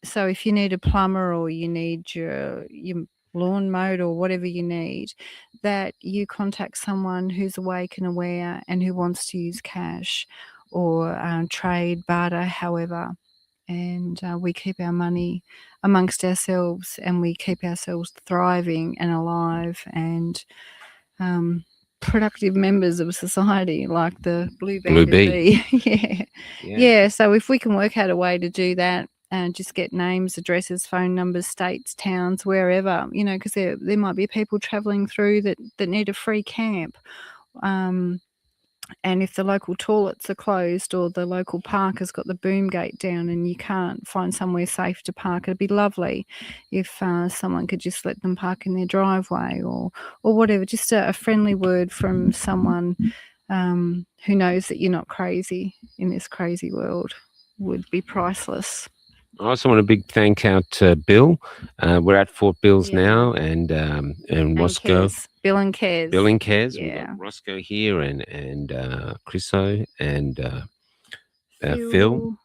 So if you need a plumber, or you need your lawn mowed, or whatever you need, that you contact someone who's awake and aware and who wants to use cash or trade, barter, however. And we keep our money amongst ourselves, and we keep ourselves thriving and alive and productive members of society, like the blue banded bee. Yeah. So if we can work out a way to do that, and just get names, addresses, phone numbers, states, towns, wherever, because there might be people travelling through that need a free camp. And if the local toilets are closed, or the local park has got the boom gate down and you can't find somewhere safe to park, it'd be lovely if someone could just let them park in their driveway, or whatever. Just a friendly word from someone who knows that you're not crazy in this crazy world would be priceless. I also want a big thank out to Bill. We're at Fort Bills now, and Roscoe. Kes. Bill and Kes. We've Yeah. got Roscoe here, and Chriso, and Phil.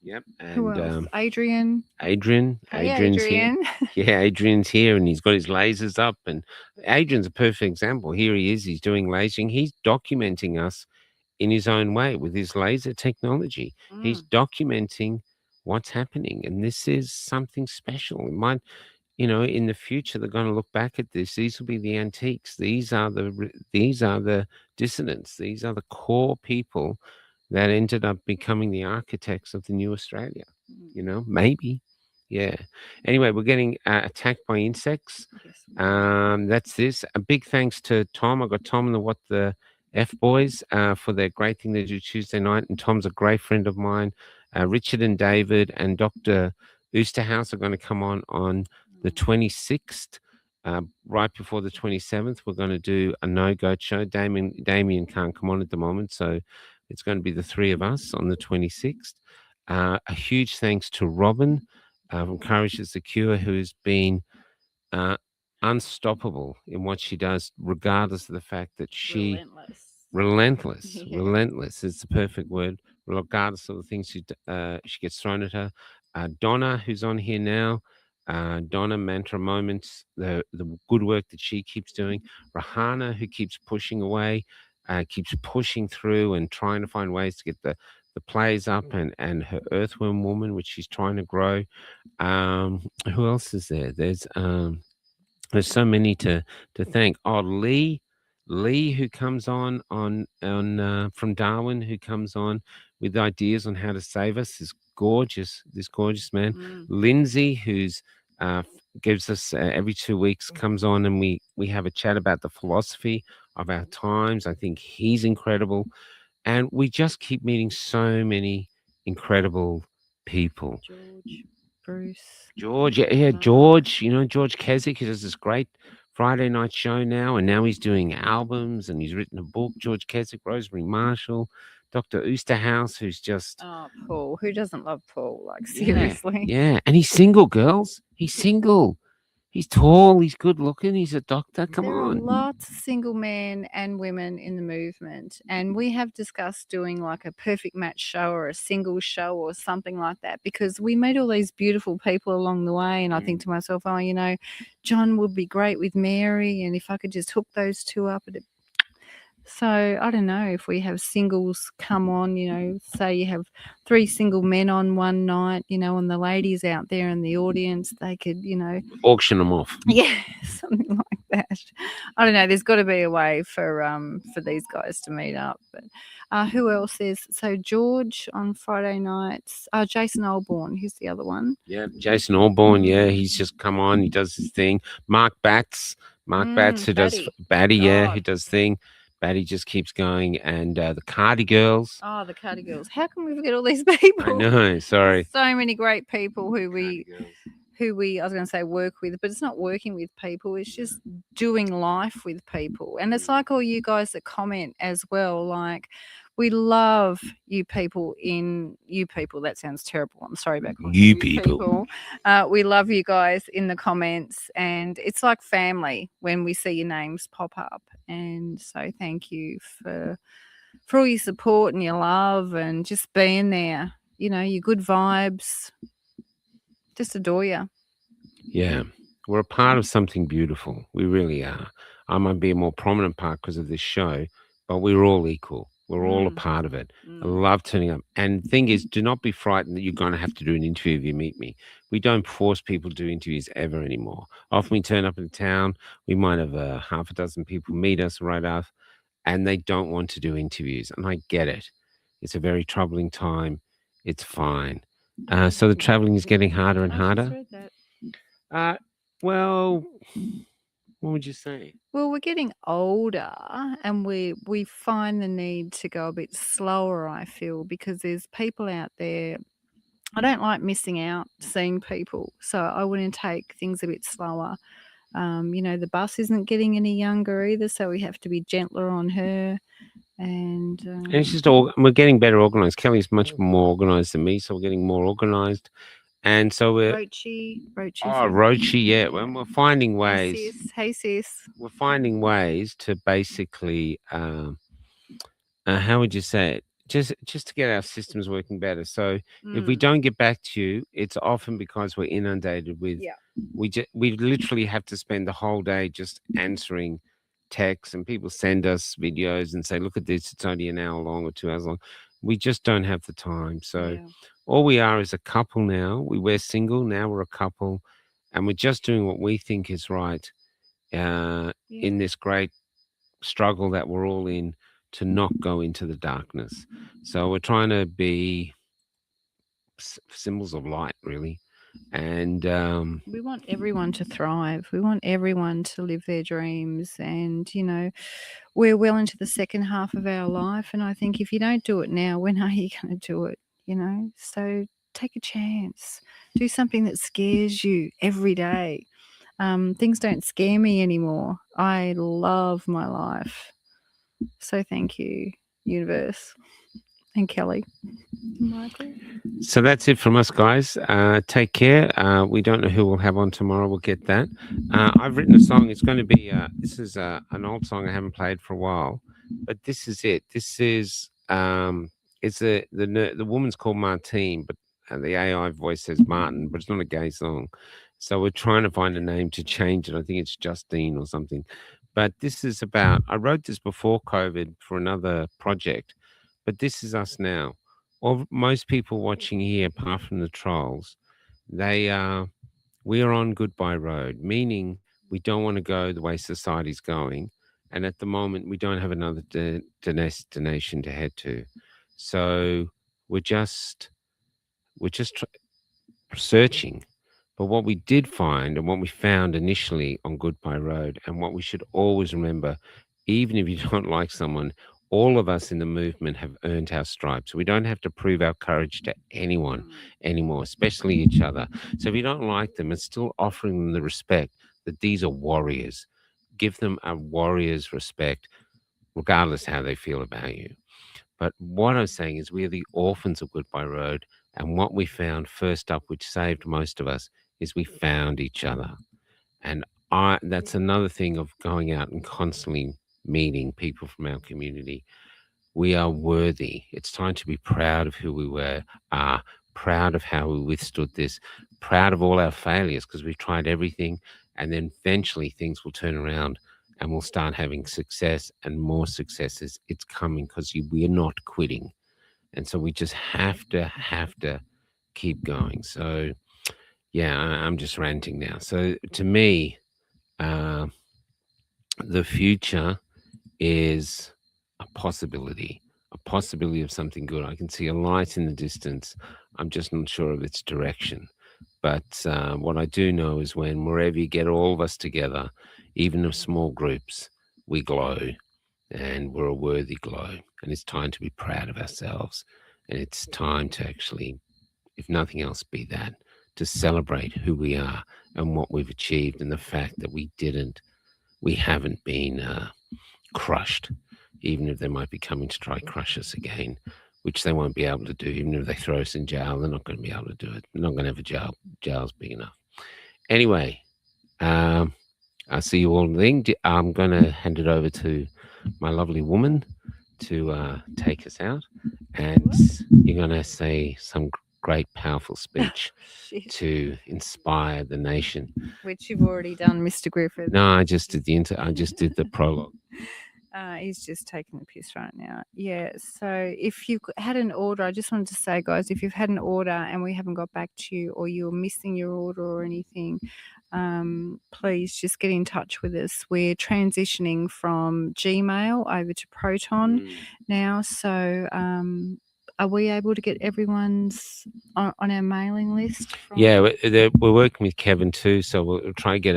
Yep. And who else? Adrian. Hey, Adrian's here. Yeah, Adrian's here, and he's got his lasers up. And Adrian's a perfect example. Here he is. He's doing lasering. He's documenting us in his own way with his laser technology. He's documenting what's happening, and this is something special. It might, in the future, they're going to look back at this. These will be the antiques. These are the dissidents. These are the core people that ended up becoming the architects of the new Australia. Maybe. Yeah. Anyway, we're getting attacked by insects. Yes. That's this. A big thanks to Tom. I got Tom and the What the F Boys for their great thing they do Tuesday night. And Tom's a great friend of mine. Richard and David and Dr. Oosterhouse are going to come on the 26th. Right before the 27th, we're going to do a no-goat show. Damien can't come on at the moment, so it's going to be the three of us on the 26th. A huge thanks to Robin from Courage is the Cure, who's been unstoppable in what she does, regardless of the fact that she relentless is the perfect word, regardless of the things she gets thrown at her. Donna, who's on here now, Donna Mantra Moments, the good work that she keeps doing. Rahana, who keeps pushing away, keeps pushing through and trying to find ways to get the plays up, and her Earthworm Woman, which she's trying to grow. Who else is there? There's so many to thank. Oh, Lee, who comes on from Darwin, who comes on with ideas on how to save us. This gorgeous man. Lindsay, who's gives us every 2 weeks, comes on, and we have a chat about the philosophy of our times. I think he's incredible, and we just keep meeting so many incredible people. George, George, George Keswick, who does this great Friday night show now, and now he's doing albums, and he's written a book. George Keswick, Rosemary Marshall, Dr. Oosterhouse, who's just Paul. Who doesn't love Paul? Like, seriously. Yeah, and he's single, girls. He's single. He's tall. He's good looking. He's a doctor. Come there on. There are lots of single men and women in the movement, and we have discussed doing like a perfect match show or a single show or something like that, because we meet all these beautiful people along the way, and I think to myself, oh, John would be great with Mary, and if I could just hook those two up, so I don't know if we have singles come on, say you have 3 single men on one night, and the ladies out there in the audience, they could, auction them off. Yeah, something like that. I don't know. There's got to be a way for these guys to meet up. But who else is? So George on Friday nights. Jason Olborn, who's the other one? Yeah, Jason Olborn. Yeah, he's just come on. He does his thing. Mark Batts, who does Batty. Yeah, who does thing. Batty just keeps going, and the Cardi Girls. Oh, the Cardi Girls. How can we forget all these people? I know, sorry. There's so many great people who we, I was going to say work with, but it's not working with people. It's just doing life with people. And it's like all you guys that comment as well, like We love you people that sounds terrible. I'm sorry about calling You people. We love you guys in the comments, and it's like family when we see your names pop up. And so thank you for all your support and your love and just being there. You know, your good vibes. Just adore you. Yeah, we're a part of something beautiful. We really are. I might be a more prominent part because of this show, but we're all equal. We're all a part of it. I love turning up. And the thing is, do not be frightened that you're going to have to do an interview if you meet me. We don't force people to do interviews ever anymore. Often we turn up in town, we might have half a dozen people meet us right off, and they don't want to do interviews. And I get it. It's a very troubling time. It's fine. So the traveling is getting harder and harder. Read that. Well, what would you say? Well, we're getting older, and we find the need to go a bit slower, I feel, because there's people out there. I don't like missing out seeing people, so I want to take things a bit slower. You know, the bus isn't getting any younger either, so we have to be gentler on her. And it's just we're getting better organized. Kelly's much more organized than me, so we're getting more organized. And so we're Rochi. Rochi, yeah. When we're finding ways, Hey sis. we're finding ways to basically, how would you say it? Just to get our systems working better. So if we don't get back to you, it's often because we're inundated with. Yeah. We literally have to spend the whole day just answering texts, and people send us videos and say, "Look at this, it's only an hour long or 2 hours long." We just don't have the time. So all we are is a couple now. We were single, now we're a couple, and we're just doing what we think is right in this great struggle that we're all in to not go into the darkness. So we're trying to be symbols of light, really. And we want everyone to thrive. We want everyone to live their dreams. And, you know, we're well into the second half of our life. And I think if you don't do it now, when are you going to do it? You know, so take a chance. Do something that scares you every day. Things don't scare me anymore. I love my life. So thank you, universe, and Kelly. Michael. So that's it from us, guys. Take care. We don't know who we'll have on tomorrow. We'll get that. I've written a song. It's going to be this is an old song I haven't played for a while, but this is it. This is it's the woman's called Martine, but the AI voice says Martin, but it's not a gay song. So we're trying to find a name to change it. I think it's Justine or something. But this is about. I wrote this before COVID for another project, but this is us now. Most people watching here, apart from the trolls, we are on Goodbye Road, meaning we don't want to go the way society's going, and at the moment we don't have another destination to head to. So we're just searching. But what we did find, and what we found initially on Goodbye Road, and what we should always remember, even if you don't like someone, all of us in the movement have earned our stripes. We don't have to prove our courage to anyone anymore, especially each other. So if you don't like them, it's still offering them the respect that these are warriors. Give them a warrior's respect, regardless how they feel about you. But what I'm saying is we are the orphans of Goodbye Road. And what we found first up, which saved most of us, is we found each other. And that's another thing of going out and constantly meeting people from our community. We are worthy. It's time to be proud of who we are proud of how we withstood this, proud of all our failures, because we tried everything, and then eventually things will turn around and we'll start having success and more successes. It's coming because we're not quitting. And so we just have to keep going. So yeah, I'm just ranting now. So to me, the future is a possibility of something good. I can see a light in the distance. I'm just not sure of its direction. But what I do know is wherever you get all of us together, even in small groups, we glow, and we're a worthy glow. And it's time to be proud of ourselves. And it's time to actually, if nothing else, be that, to celebrate who we are and what we've achieved, and the fact that we haven't been crushed. even if they might be coming to try crush us again, which they won't be able to do. Even if they throw us in jail, they're not going to be able to do it. They're not going to have a jail's big enough. Anyway, I'll see you all then. I'm going to hand it over to my lovely woman to take us out, and you're going to say some great, powerful speech to inspire the nation. Which you've already done, Mr. Griffith. No, I just did the prologue. He's just taking the piss right now. Yeah. So if you had an order, I just wanted to say, guys, if you've had an order and we haven't got back to you, or you're missing your order or anything, please just get in touch with us. We're transitioning from Gmail over to Proton now. So are we able to get everyone's on our mailing list? Yeah, we're working with Kevin too. So we'll try to get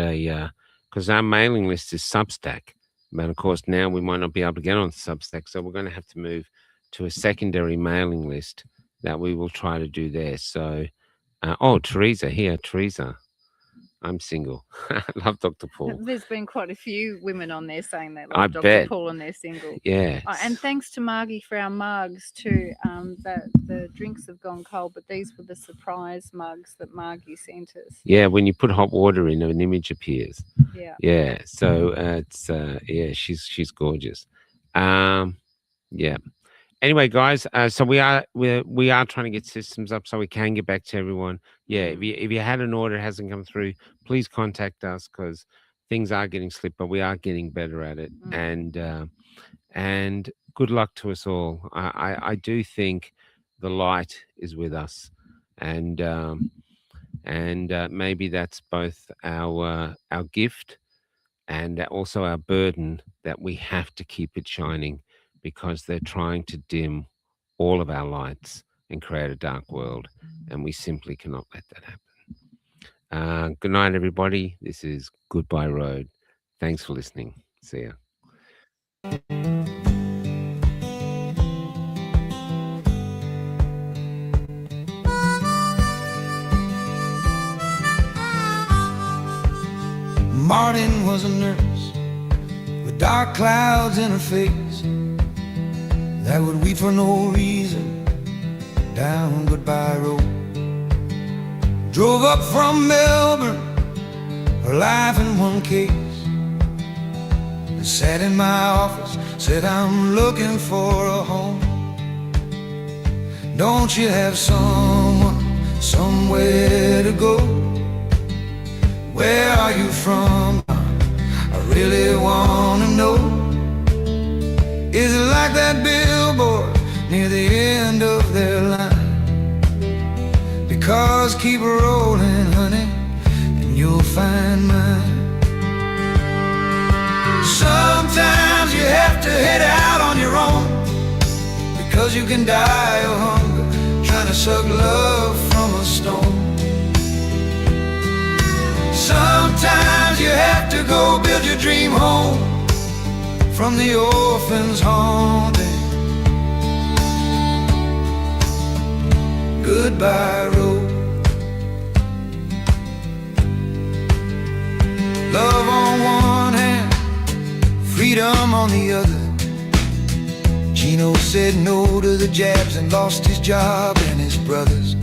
because our mailing list is Substack. But of course, now we might not be able to get on Substack, so we're going to have to move to a secondary mailing list that we will try to do there. So, Teresa, I'm single. I love Dr. Paul. There's been quite a few women on there saying they I love Dr. bet. Paul and they're single. Yeah. And thanks to Margie for our mugs too. The drinks have gone cold, but these were the surprise mugs that Margie sent us. Yeah, when you put hot water in, an image appears. Yeah. Yeah. So it's she's gorgeous. Yeah. Anyway, guys, so we are trying to get systems up so we can get back to everyone. Yeah, if you had an order hasn't come through, please contact us because things are getting slipped, but we are getting better at it. And good luck to us all. I do think the light is with us, and maybe that's both our gift and also our burden that we have to keep it shining, because they're trying to dim all of our lights and create a dark world, and we simply cannot let that happen. Good night, everybody. This is Goodbye Road. Thanks for listening. See ya. Martin was a nurse with dark clouds in her face that would weep for no reason down Goodbye Road. Drove up from Melbourne, her life in one case, and sat in my office, said, I'm looking for a home. Don't you have someone, somewhere to go? Where are you from? I really wanna know. Is it like that billboard near the end of their line? Because keep rolling, honey, and you'll find mine. Sometimes you have to head out on your own, because you can die of hunger trying to suck love from a stone. Sometimes you have to go build your dream home from the orphan's haunting. Goodbye Road. Love on one hand, freedom on the other. Gino said no to the jabs and lost his job and his brothers.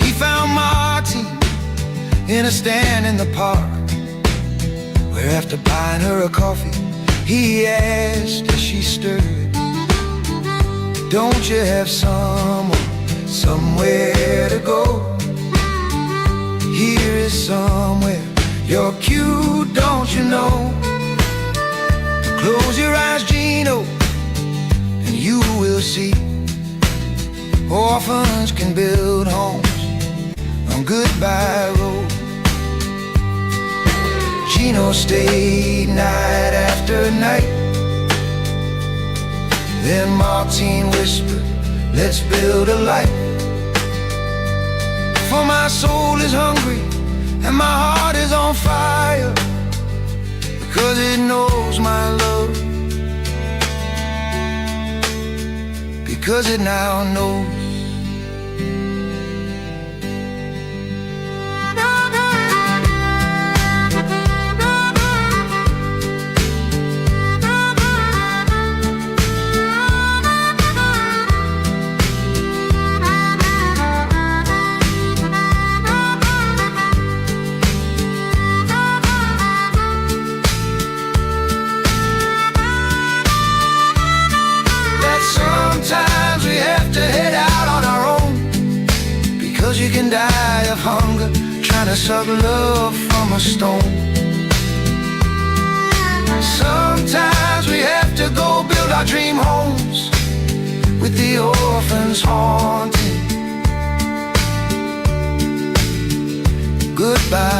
He found Martin in a stand in the park, where after buying her a coffee, he asked as she stirred, don't you have someone, somewhere to go? Here is somewhere, you're cute, don't you know? Close your eyes, Gino, and you will see orphans can build homes on Goodbye Road. Gino stayed night after night. Then Martine whispered, let's build a light. For my soul is hungry and my heart is on fire, because it knows my love, because it now knows. suck love from a stone. Sometimes we have to go build our dream homes with the orphans haunting. Goodbye